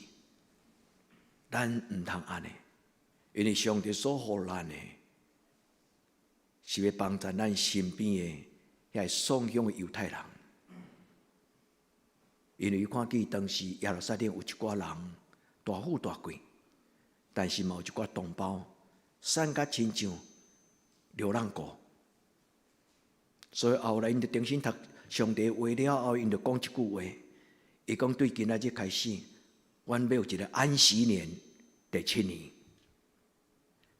咱毋通安尼，因为上帝所予咱的。是要帮助咱身边的遐丧乡的犹太人，因为看见当时耶路撒冷有一寡人大富大贵，但是嘛有一寡同胞散甲亲像流浪狗，所以后来因就重新读上帝话了后，因就讲一句话，伊讲对今仔日开始，阮要有一个安息年，第7年。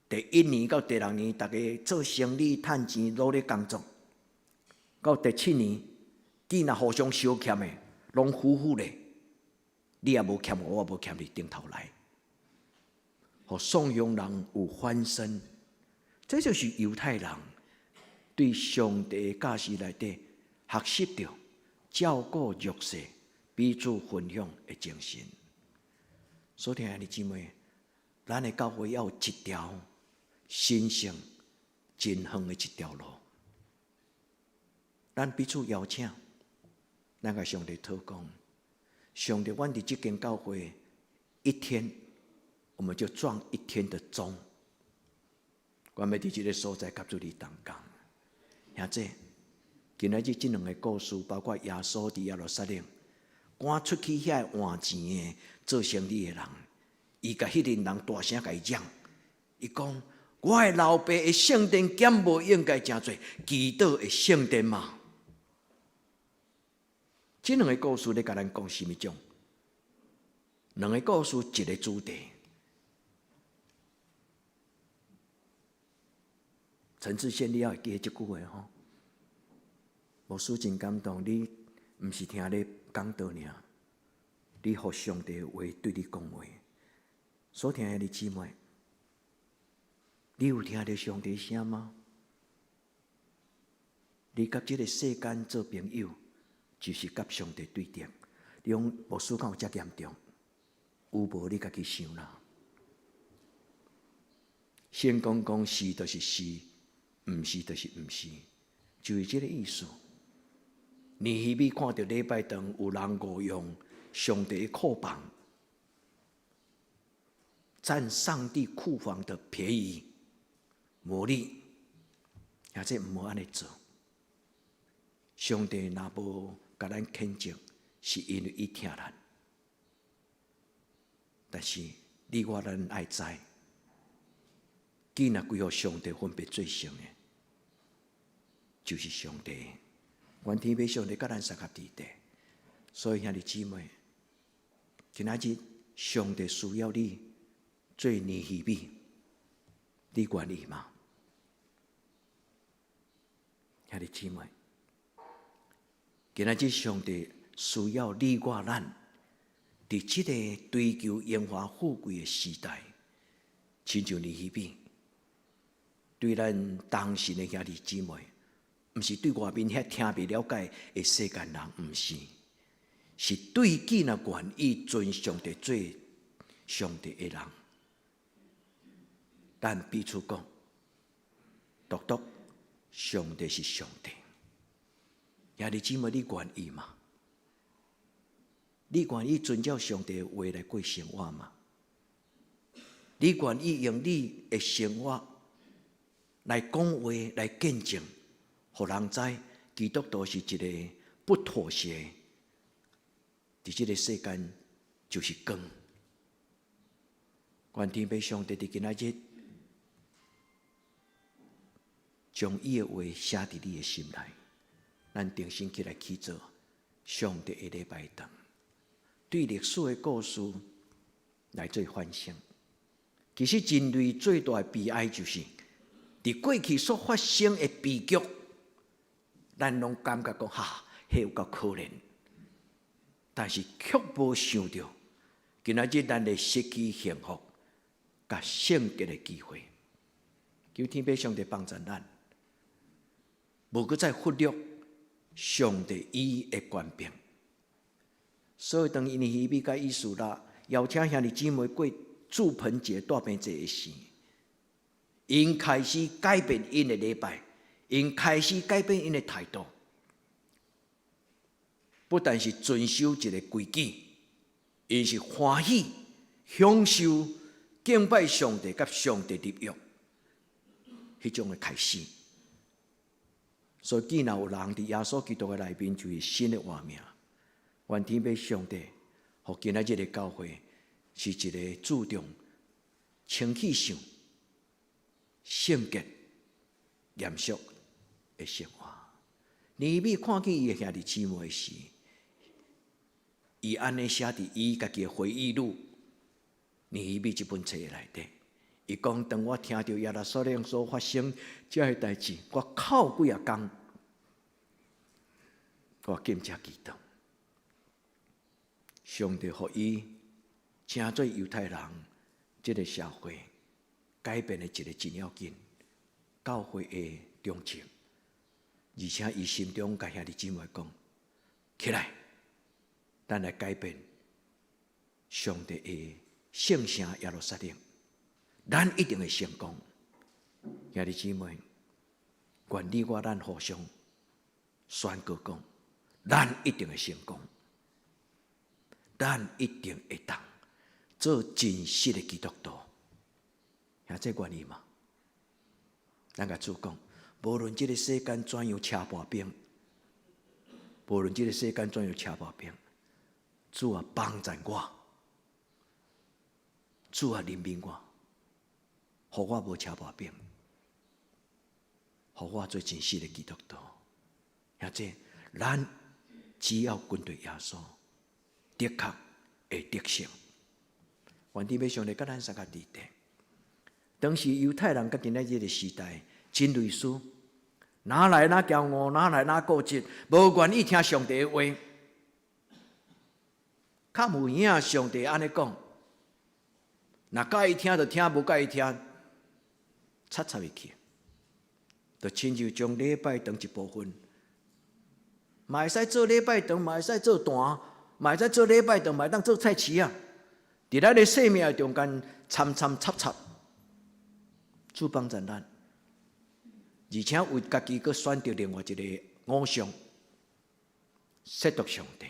第1年到第2年，大家做生意、趁钱、努力工作。到第7年，你若互相相欠的，拢夫妇咧，你也无欠我，我无欠你，顶头来，互丧乡人有翻身。这就是犹太人对上帝的价值内底学习到照顾弱势、彼此分享的精神。所以，兄弟姊妹，咱的教会要有一条神圣、真远的一条路。咱彼此邀请，咱甲上帝祷告。上帝，阮伫这间教会一天，我们就撞一天的钟。阮要伫这个所在甲主你同工。兄弟，今仔日这2个故事，包括耶稣伫耶路撒冷赶出去遐换钱的做生意的人，伊甲迄个人大声甲伊嚷，伊讲：我的老爸的圣殿减无应该诚侪，祈祷的圣殿嘛。这2个故事咧，甲咱讲什么种？2个故事一个主题。陈志宪，你要会记这句话吼？牧师真感动，你毋是听咧讲道尔，你互上帝的话对你讲话。所听的姊妹，你有听到上帝声吗？你甲这个世间做朋友，就是甲上帝对敌。你讲牧师敢有遮严重？有无你家己想啦？先讲是就是是，毋是就是毋是，就是这个意思。尼希米看到礼拜堂有人误用上帝的库房，占上帝库房的便宜，魔力，也这毋好安尼做。上帝若无甲咱谴责，是因为伊疼咱。但是你我咱爱知，既然归互上帝分别最圣的，就是上帝。愿天父上帝甲咱三合伫地，所以兄弟姊妹，今仔日上帝需要你做尼希米，你愿意吗？兄弟姊妹，今仔日上帝需要你我咱，伫即个追求荣华富贵的时代，亲像尼希米，对咱当时的兄弟姊妹。毋是对外面遐听未了解的世间人，毋是，是对己若愿意尊上帝做上帝的人。但彼此讲，独独上帝是上帝。兄弟姊妹，你愿意吗？你愿意遵照上帝的话来过生活吗？你愿意用你的生活来讲话来见证？互人知，基督徒是一个不妥协，伫这个世间就是光。愿天父上帝伫今仔日，将伊的话写伫你的心内，咱定心起来去做上帝的礼拜堂，对历史的故事来做反省。其实人类最大的悲哀就是，伫过去所发生的悲剧。咱拢感觉讲哈，迄有够可怜，但是却无想到，今仔日咱会失去幸福、甲圣洁的机会。求天父上帝帮助咱，无搁再忽略上帝伊的权柄。所以当尼希米甲以斯拉邀请兄弟姊妹过祝棚节、大棚节的时，因开始改变因的礼拜。因开始改变因的态度，不但是遵守一个规矩，因是欢喜享受敬拜上帝、甲上帝立约迄种的开始。所以，既然有人伫耶稣基督的内面，就是新的活命。愿天父上帝，互今仔日的教会是一个注重清气上、圣洁、严肃的生活。尼希米看见伊的兄弟姊妹时，伊安尼写伫伊家己的回忆录。尼希米这本册内底，伊讲：当我听到耶路撒冷所发生这些代志，我哭几啊天，我更加激动。上帝予伊成做犹太人这个社会改变的一个真要紧，教会的忠诚。而且伊心中甲兄弟姊妹讲：起来，咱来改变上帝的圣城耶路撒冷，咱一定会成功。兄弟姊妹，愿你我咱互相宣告讲，咱一定会成功，咱一定会当做真实的基督徒。兄这愿意吗？咱甲主讲。无论这个世间怎样车破冰，无论这个世间怎样车破冰，主啊帮助我，主啊怜悯我，互我无车破冰，互我做真实的基督徒。而且，咱只要跟对耶稣，的确会得胜。愿天父上帝甲咱三个伫地。当时犹太人甲今仔日的时代。真类似，哪来哪骄傲，哪来哪固执，无愿意听上帝的话。较有影，上帝安尼讲，若介意听就听，无介意听，插伊去，就亲像将礼拜当一部分嘛会使做礼拜堂，嘛会使做坛，嘛会使做礼拜堂，嘛会当做菜市啊。伫咱的生命中间参参插插，主帮助咱，而且为家己搁选择另外一个偶像，亵渎上帝。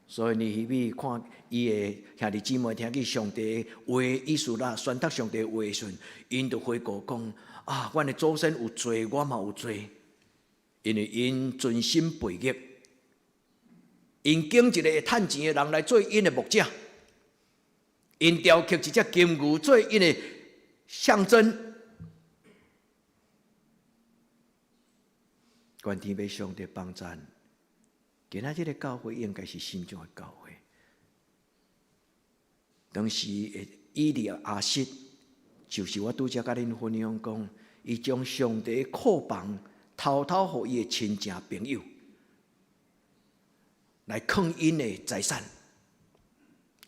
所以尼希米看伊的兄弟姊妹听见上帝的话意思啦，宣读上帝的话的时阵，因就回顾讲：啊，阮的祖先有罪，我嘛有罪，因为因存心背逆，因拣一个会趁钱的人来做因的牧者，因雕刻一只金牛做因的象征。愿天父上帝帮助。今仔日的教会应该是心中的教会。当时的以利亚实，就是我拄则甲恁分享讲，伊将上帝的库房偷偷予伊的亲戚朋友来藏因的财产，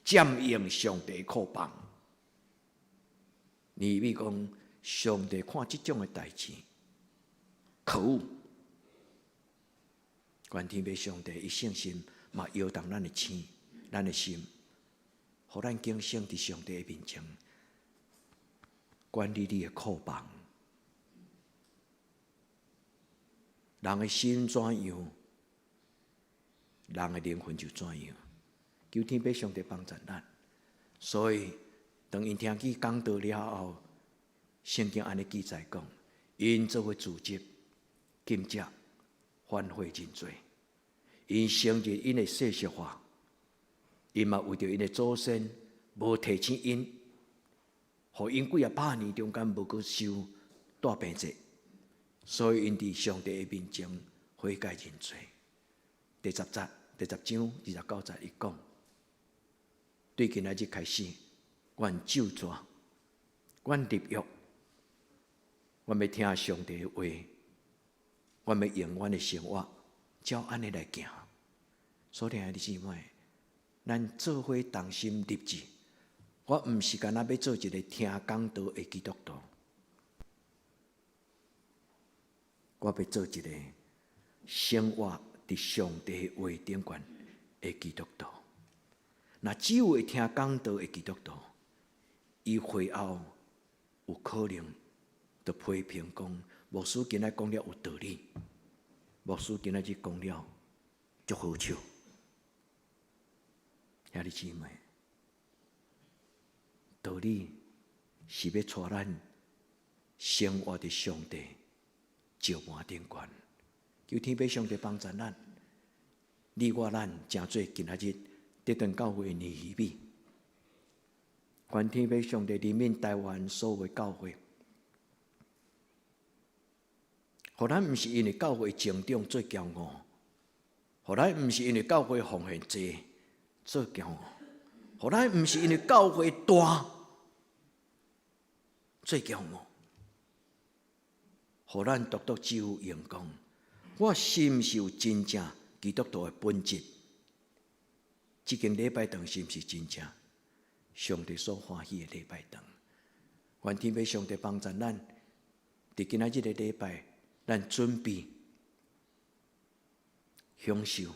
占用上帝的库房。尼希米讲，上帝看即种的代志，可恶。愿天父上帝伊圣心嘛摇动咱的心，咱的心，互咱警醒伫上帝的面前，管理你的库房。人的心怎样，人的灵魂就怎样。求天父上帝帮助咱。所以，当因听见讲道了后，圣经安尼记载讲，因做伙自责、禁食。反悔认罪，因承认因的世俗化，因嘛为着因的祖先无提醒因，互因几百年中间无去受大病症，所以因伫上帝的面前悔改认罪。第10章29节伊讲，对今仔日开始，阮咒诅，阮立约，阮要听上帝的话。我们要用阮的生活，照安尼来行。所以，兄弟姊妹，咱做伙同心立志。我毋是干那要做一个听讲道的基督徒，我要做一个生活伫上帝话顶悬的基督徒。那只有会听讲道的基督徒，伊会后有可能就批评讲。牧师今仔讲了有道理，牧师今仔日讲了足好笑，兄弟姊妹，道理是要带咱生活伫上帝石盘顶悬，求天父上帝帮助咱，你我咱诚做今仔日得顿教会的尼希米，愿天父上帝怜悯台湾所有的教会。互咱毋是因为教会成长做骄傲，互咱毋是因为教会奉献济做骄傲，互咱毋是因为教会大做骄傲，互咱独独只有用功。我是毋是有真正基督徒的本质？即间礼拜堂是毋是真正上帝所欢喜的礼拜堂？愿天父上帝帮助咱，伫今仔日的礼拜。咱准备享受，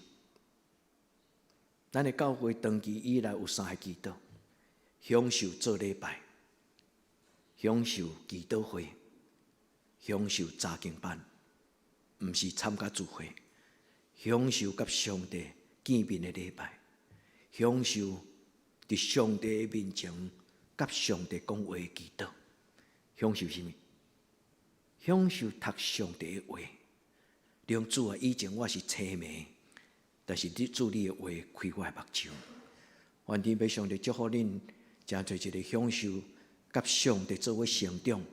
咱的教会长期以来有3个祈祷：享受做礼拜，享受祈祷会，享受查经班，毋是参加聚会，享受甲上帝见面的礼拜，享受伫上帝的面前甲上帝讲话的祈祷，享受什么？享受读上帝的话，梁主啊！以前我是痴迷，但是你主你的话开我的目睭。愿天父上帝祝福恁，诚做一个享受甲上帝做伙成长、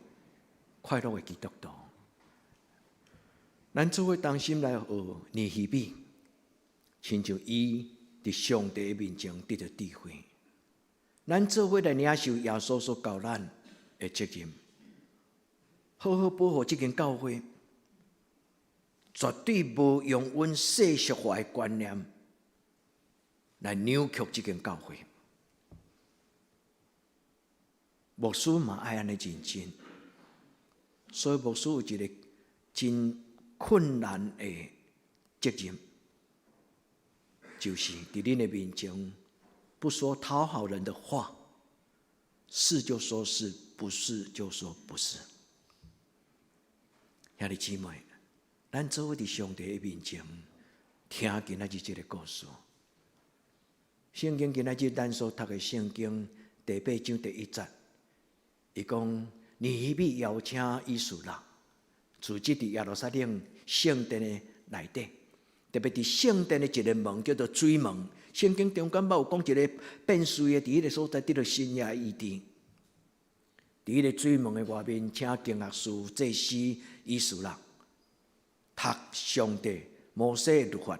快乐的基督徒。咱做伙同心来学尼希米，亲像伊伫上帝的面前得到智慧。咱做伙来领受耶稣所教咱的责任。好好保护这间教会，绝对无用阮世俗化的观念来扭曲这间教会。牧师嘛爱安尼认真，所以牧师有一个真困难的责任，就是伫恁的面前，不说讨好人的话，是就说是，不是就说不是。兄弟姊妹，咱做伙伫上帝的面前，听今仔日这个故事。圣经今仔日咱所读的圣经第8章第1节，伊讲尼希米邀请以斯拉，住伫耶路撒冷圣殿的内底，特别伫圣殿的一个门叫做水门。圣经中间有讲一个变水的，伫迄个所在得到新耶医治。伫迄个水门的外面，请经学士、祭司以斯拉读上帝摩西的律法。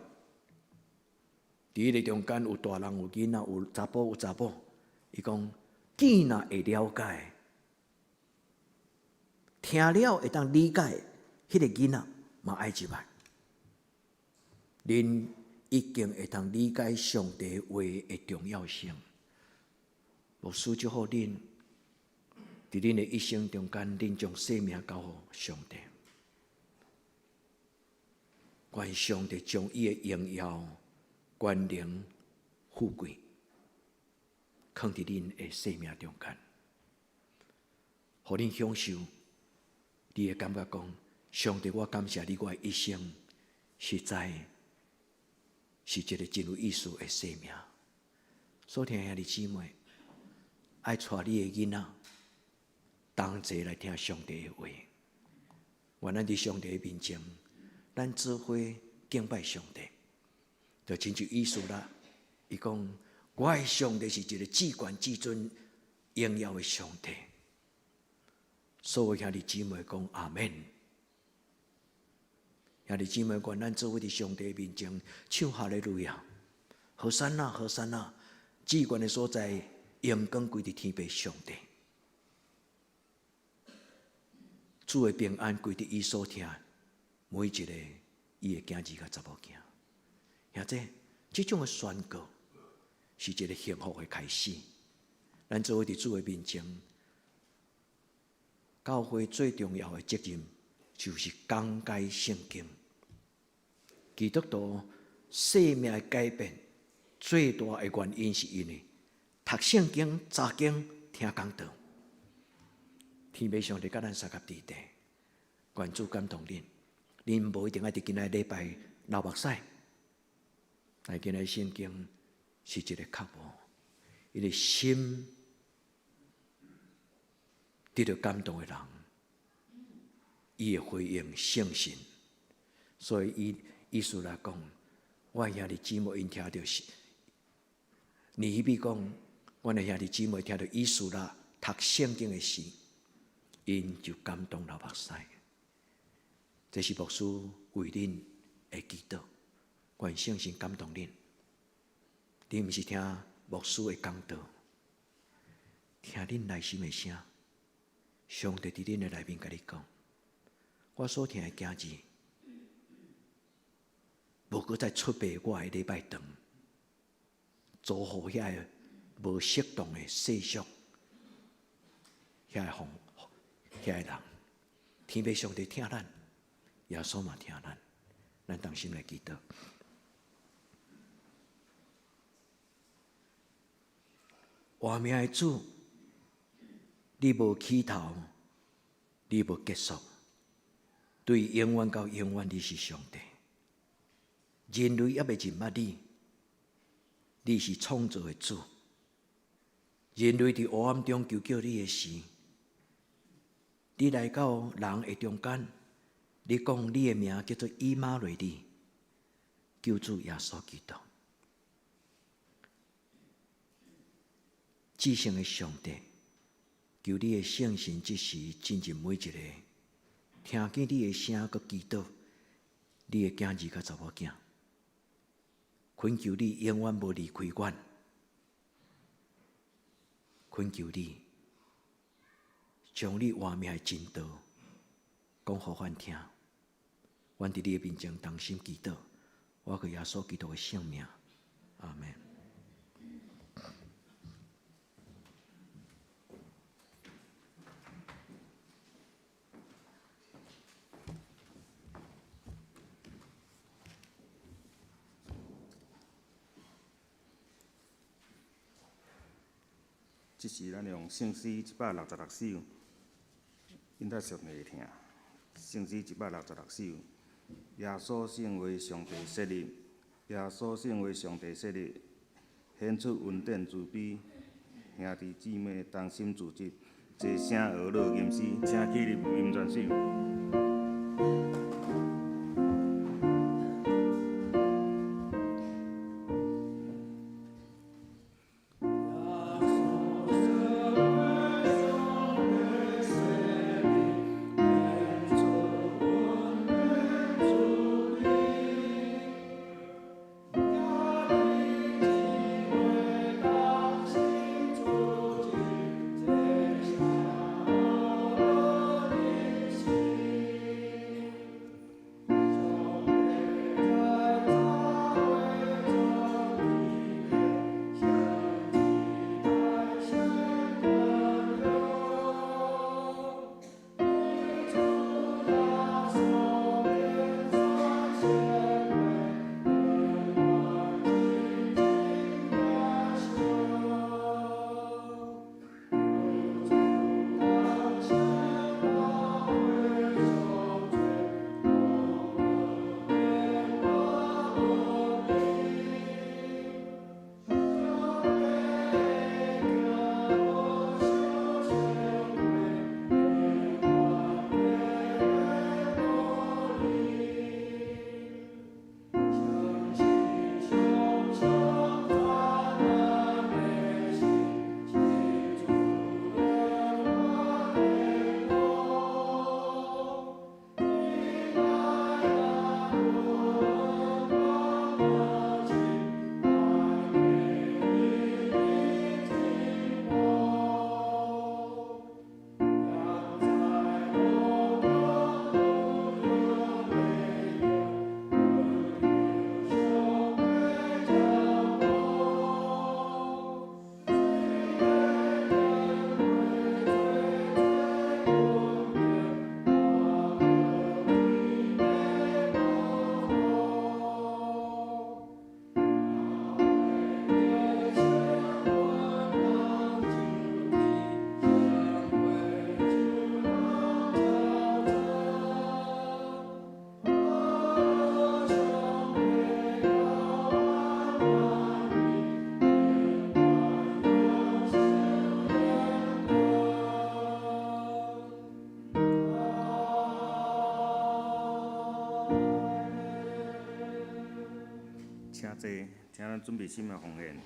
伫迄个中间有大人有囡仔，有查甫有查某。伊讲见若会了解，听了会当理解，迄个囡仔嘛爱入来。恁已经会当理解上帝话的重要性。牧师祝福恁，伫恁的一生中间，恁将生命交予上帝，愿上帝将伊的荣耀、权能、富贵，放伫恁的生命中间，互恁享受。你会感觉讲，上帝，我感谢你，我的一生实在是一个真有意思的生命。所以听兄弟姊妹，爱带你的囡仔同齐来听上帝的话。愿咱伫上帝的面前，咱做伙敬拜上帝。就亲像以斯拉，伊讲：我的上帝是一个至高至尊、荣耀的上帝。所有兄弟姊妹讲阿们。兄弟姊妹，愿咱做伙伫上帝面前唱哈利路亚，何山啊，何山啊！至高的所在，荣光归伫天父上帝。主的平安归伫伊所听每一个伊的囝儿甲查某囝。兄弟，这种的宣告是一个幸福的开始。咱做伙伫主的面前，教会最重要的责任就是讲解圣经。基督徒生命的改变最大的原因是因为读圣经、查经、听讲道。天父上帝甲咱三合地地，愿主感动恁。恁无一定爱伫今仔礼拜流目屎，但今仔圣经是一个刻薄，伊个心得到感动的人，伊会回应圣神。所以意思来讲，我兄弟姊妹因听到尼希米讲，我的兄弟姊妹听到以斯拉读圣经的时，因就感动流目屎。这是牧师为恁的祈祷，愿圣神感动恁。恁毋是听牧师的讲道，听恁内心的声。上帝伫恁的内面甲你讲，我所听的囝儿，无搁再出卖我的礼拜堂，造福遐个无适当的世俗，遐个人。天父上帝听咱，耶稣嘛听咱，咱同心来祈祷。活命的主，你无起头，你无结束，对永远到永远，你是上帝。人类也未认捌你，你是创造的主。人类伫黑暗中求救你的时，你来到人的中间，你讲你的名叫做以马内利，救主耶稣基督。至圣的上帝，求你的圣神即时进入每一个听见你的声，佮祈祷你的囝儿佮查某囝。恳求你永远无离开阮，恳求你将你活命的真道讲互阮听。阮伫你的面前同心祈祷，我靠耶稣基督的圣名，阿门。即时咱用圣诗166首，因在上帝会听。圣诗166首，耶稣圣为上帝设立，耶稣圣为上帝设立，显出恩典慈悲，兄弟姊妹同心自执，齐声学乐吟诗，请起立吟全首。请坐，请咱准备心的奉献。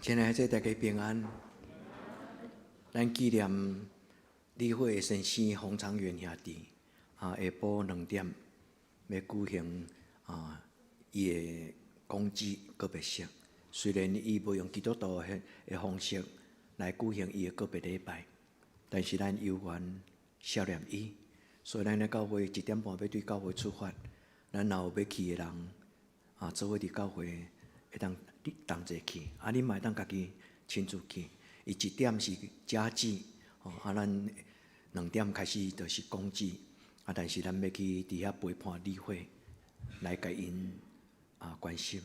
亲爱的大家平安，咱纪念理会的先生洪长元兄弟下晡2点要举行伊的公祭告别式。虽然伊无用基督徒的方式来举行伊的告别礼拜，但是咱犹原悼念伊。所以咱咧教会1点半要对教会出发，咱若有要去的人做伙伫教会会当同齐去，恁嘛会当家己亲自去。伊1点是家祭，咱2点开始就是公祭，但是咱要去伫遐陪伴理会，来甲因关心。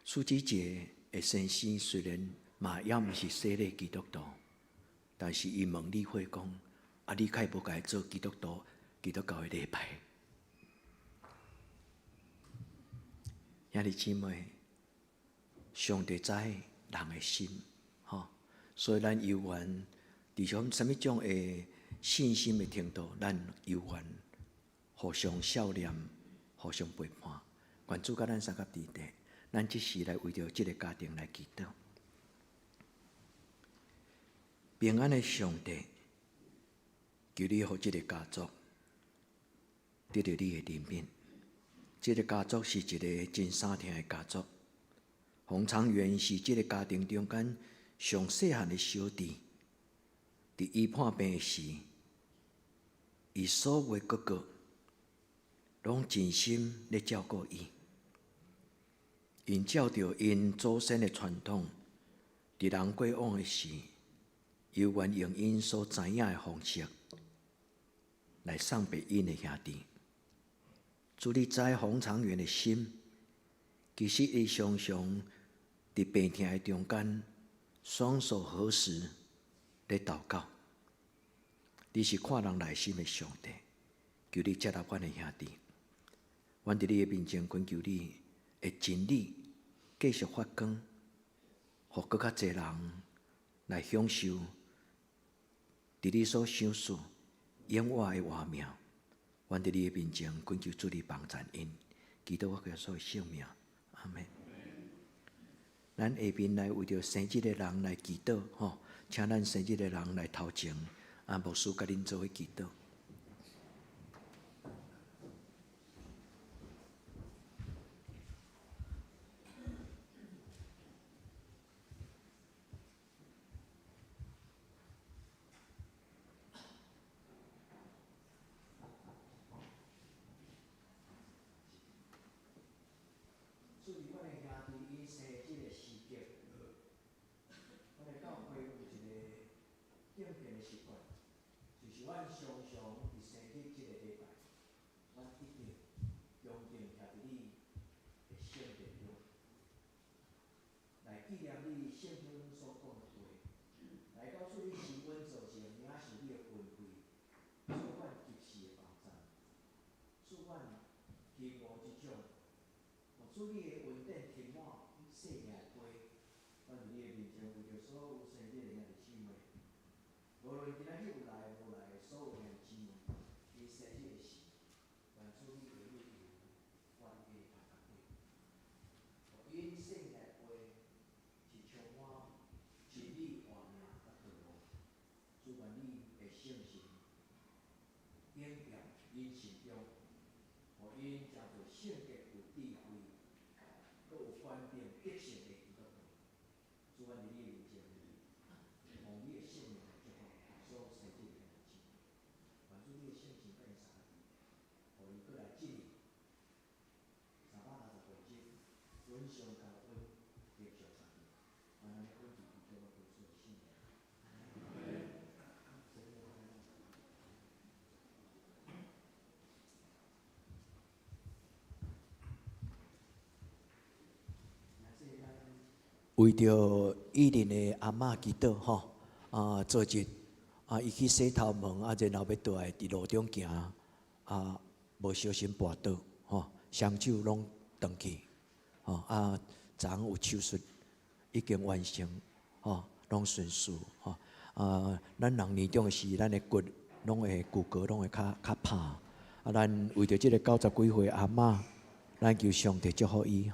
赎罪节的先生虽然嘛也毋是洗礼基督徒，但是伊问理会讲：你开无该做基督徒教的礼拜？兄弟姊妹，上帝知人的心，所以咱犹原伫种什么种的信心的程度，咱犹原互相孝念、互相陪伴。愿主甲咱三甲伫地，咱即时来为着即个家庭来祈祷。平安的上帝，求你互即个家族得到你的怜悯。即个家族是一个真三听的家族。洪长元是即个家庭中间上细汉的小弟，伫伊破病时，伊所有的哥哥拢尽心咧照顾伊。因照着因祖先的传统，伫人过往的时，犹原用因所知影的方式来送别因的兄弟。主，你知洪长元的心，其实伊常常伫病痛的中间，双手合十咧祷告。你是看人内心的上帝，求你接纳阮的兄弟。阮伫你的面前恳求你，会真理继续发光，互更较侪人来享受伫你所赏赐永活的活命。阮伫你的面前恳求主你帮助因，祈祷我所有性命。阿门。咱下面来为着生日的人来祈祷，请咱生日的人来头前，牧师甲恁做伙祈祷。主你的恩典填满世界的杯，咱伫你的面前为着所有生日的兄弟姊妹，无论今仔日有来无来的所有兄弟姊妹，因生日的时，愿主你的恩典愿意通甲你，互因世界的杯是充满真理、活命甲道路。主愿你的圣神点点因心中，互因诚做圣洁有智慧。都有观点得胜的基督徒，主愿伫你面前，用你的圣名来祝福所有生日的日子。愿主你的圣神甲因相合，互伊过来今年358日，稳上加稳，继续上去。愿咱的恩典就要付出。为着伊人的阿嬷祈祷吼，昨日伊去洗头毛，然后要倒来伫路中行，无小心跌倒，双手拢断去，昨昏有手术已经完成，拢顺遂，咱人年长时，咱的骨拢会骨骼拢会较怕，咱为着即个90几岁阿嬷，咱求上帝祝福伊，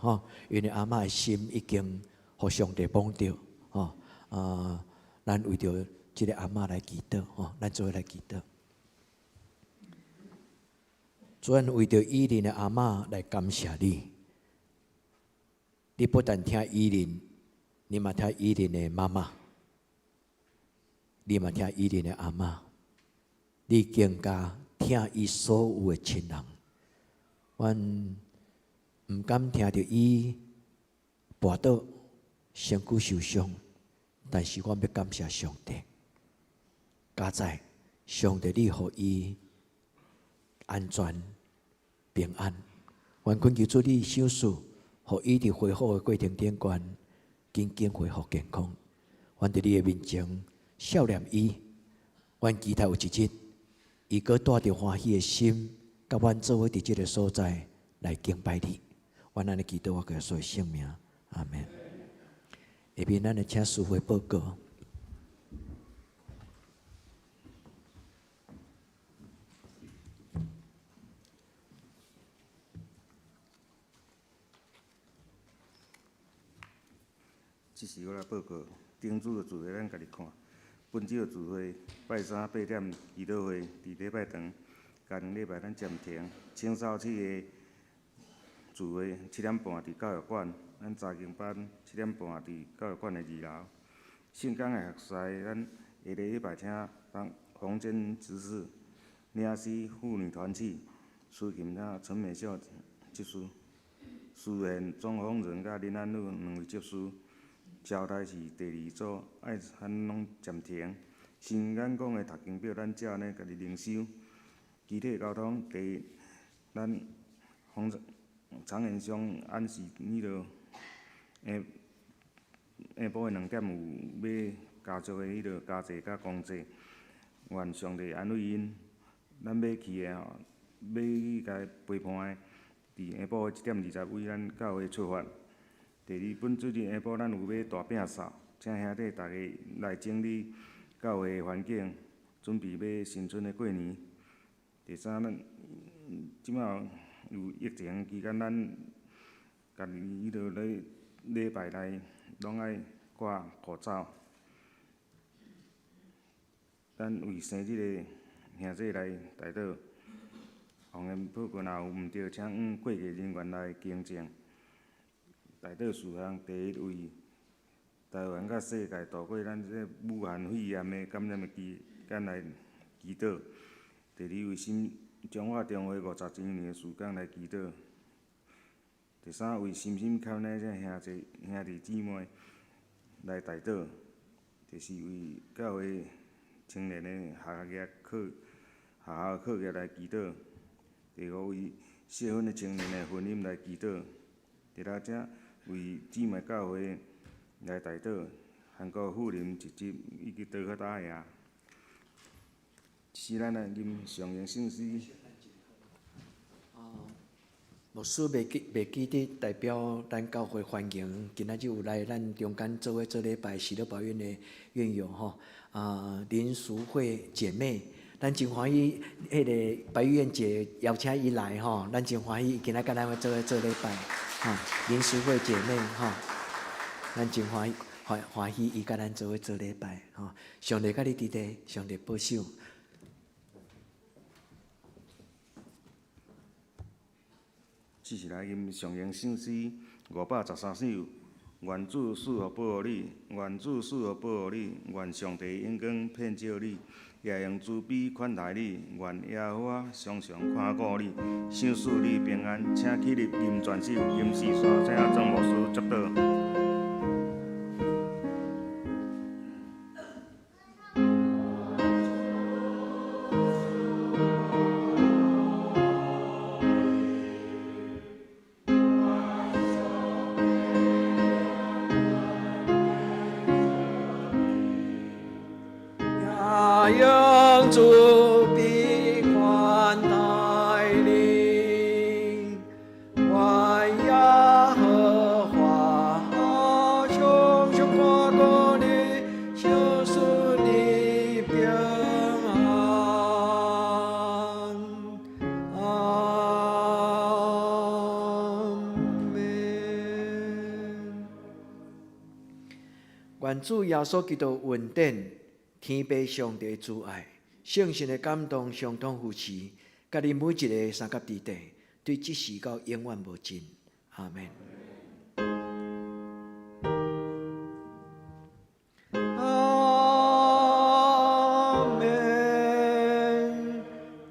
因为阿嬷的心已经互上帝帮着，咱为着即个阿嬷来祈祷，咱做伙来祈祷。主啊，为着伊人的阿嬷来感谢你，你不但听伊人，你嘛听伊人的妈妈，你嘛听伊人的阿嬷，你更加听伊所有的亲人。阮毋敢听到伊跌倒、身躯受伤，但是我要感谢上帝。加在上帝，你互伊安全平安。愿恳求主你手术，互伊伫恢复的过程顶悬，紧紧恢复健康。愿伫你的面前笑脸伊，愿期待有一日，伊搁带着欢喜的心，甲阮做伙伫即个所在来敬拜你。愿安尼祈祷我个所有性命，阿门。下面咱来请师会报告。即时我来报告，顶主的聚会咱家己看。本周的聚会，拜三8点祈祷会，伫礼拜堂。下两礼拜咱暂停。青少期的聚会7点半伫教育馆，咱查经班7点半伫教育馆的2楼。圣港的学师，咱下个礼拜请黄坚执事领诗妇女团契，司琴请陈美秀执事，书言庄丰仁甲林安鲁2位执事。招待是第2组，爱咱拢暂停。新眼光的读经表，咱照呢家己灵修。集体交通，第一，咱常言上按时迄落下晡的2点有要家族的迄落家祭甲公祭，愿上帝安慰因。咱要去的吼，要去甲陪伴的，伫下晡1点20为咱教会出发。第二，本周日下晡咱有要大饼扫，请兄弟大家来整理教会的环境，准备要新春的过年。第三，咱即马有疫情期间，咱家己迄落咧礼拜内拢爱挂口罩。咱为生日的兄弟来代祷，方言报告若有毋对，请往会计人员来更正。代祷事项，第一，为台湾甲世界度过咱这武汉肺炎的感染的期间来祈祷。第二，为中华中华50周年的事件来祈祷。第三，为深深看咱这兄弟姊妹来代祷。第四，为教会青年的学业课业来祈祷。第五，为结婚的青年的婚姻来祈祷。第六，为姊妹教会来代祷，韩国妇人一集以及道克大爷。是咱来念上言圣诗。牧师袂记得代表咱教会欢迎，今仔日有来咱中间做伙做礼拜喜乐保院的院友吼，林淑慧姐妹，咱真欢喜，迄个白玉燕姐邀请伊来吼，咱真欢喜，今仔甲咱做伙做礼拜。林淑慧姐妹，咱真欢喜，伊甲咱做伙做礼拜，上帝甲你伫地，上帝保守。这是来吟上言圣诗513首，愿主赐福保护你，愿主赐福保护你，愿上帝永光遍照你，也用慈悲款待你，愿耶和华常常看顾你，赏赐你平安，请起立吟全首，吟诗山，请庄牧师祝祷。永主必款带领，万耶和华好胸胸跨过你，就是你平安。阿门。愿主耶稣基督恩典、天父上帝的主爱、圣神的感动相通扶持，甲你每一个三甲地地，对即时到永远无尽。阿门。阿门。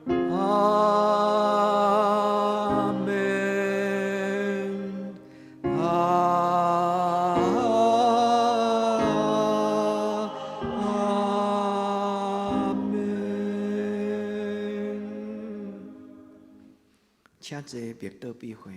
阿门。阿门。请坐，别倒闭会。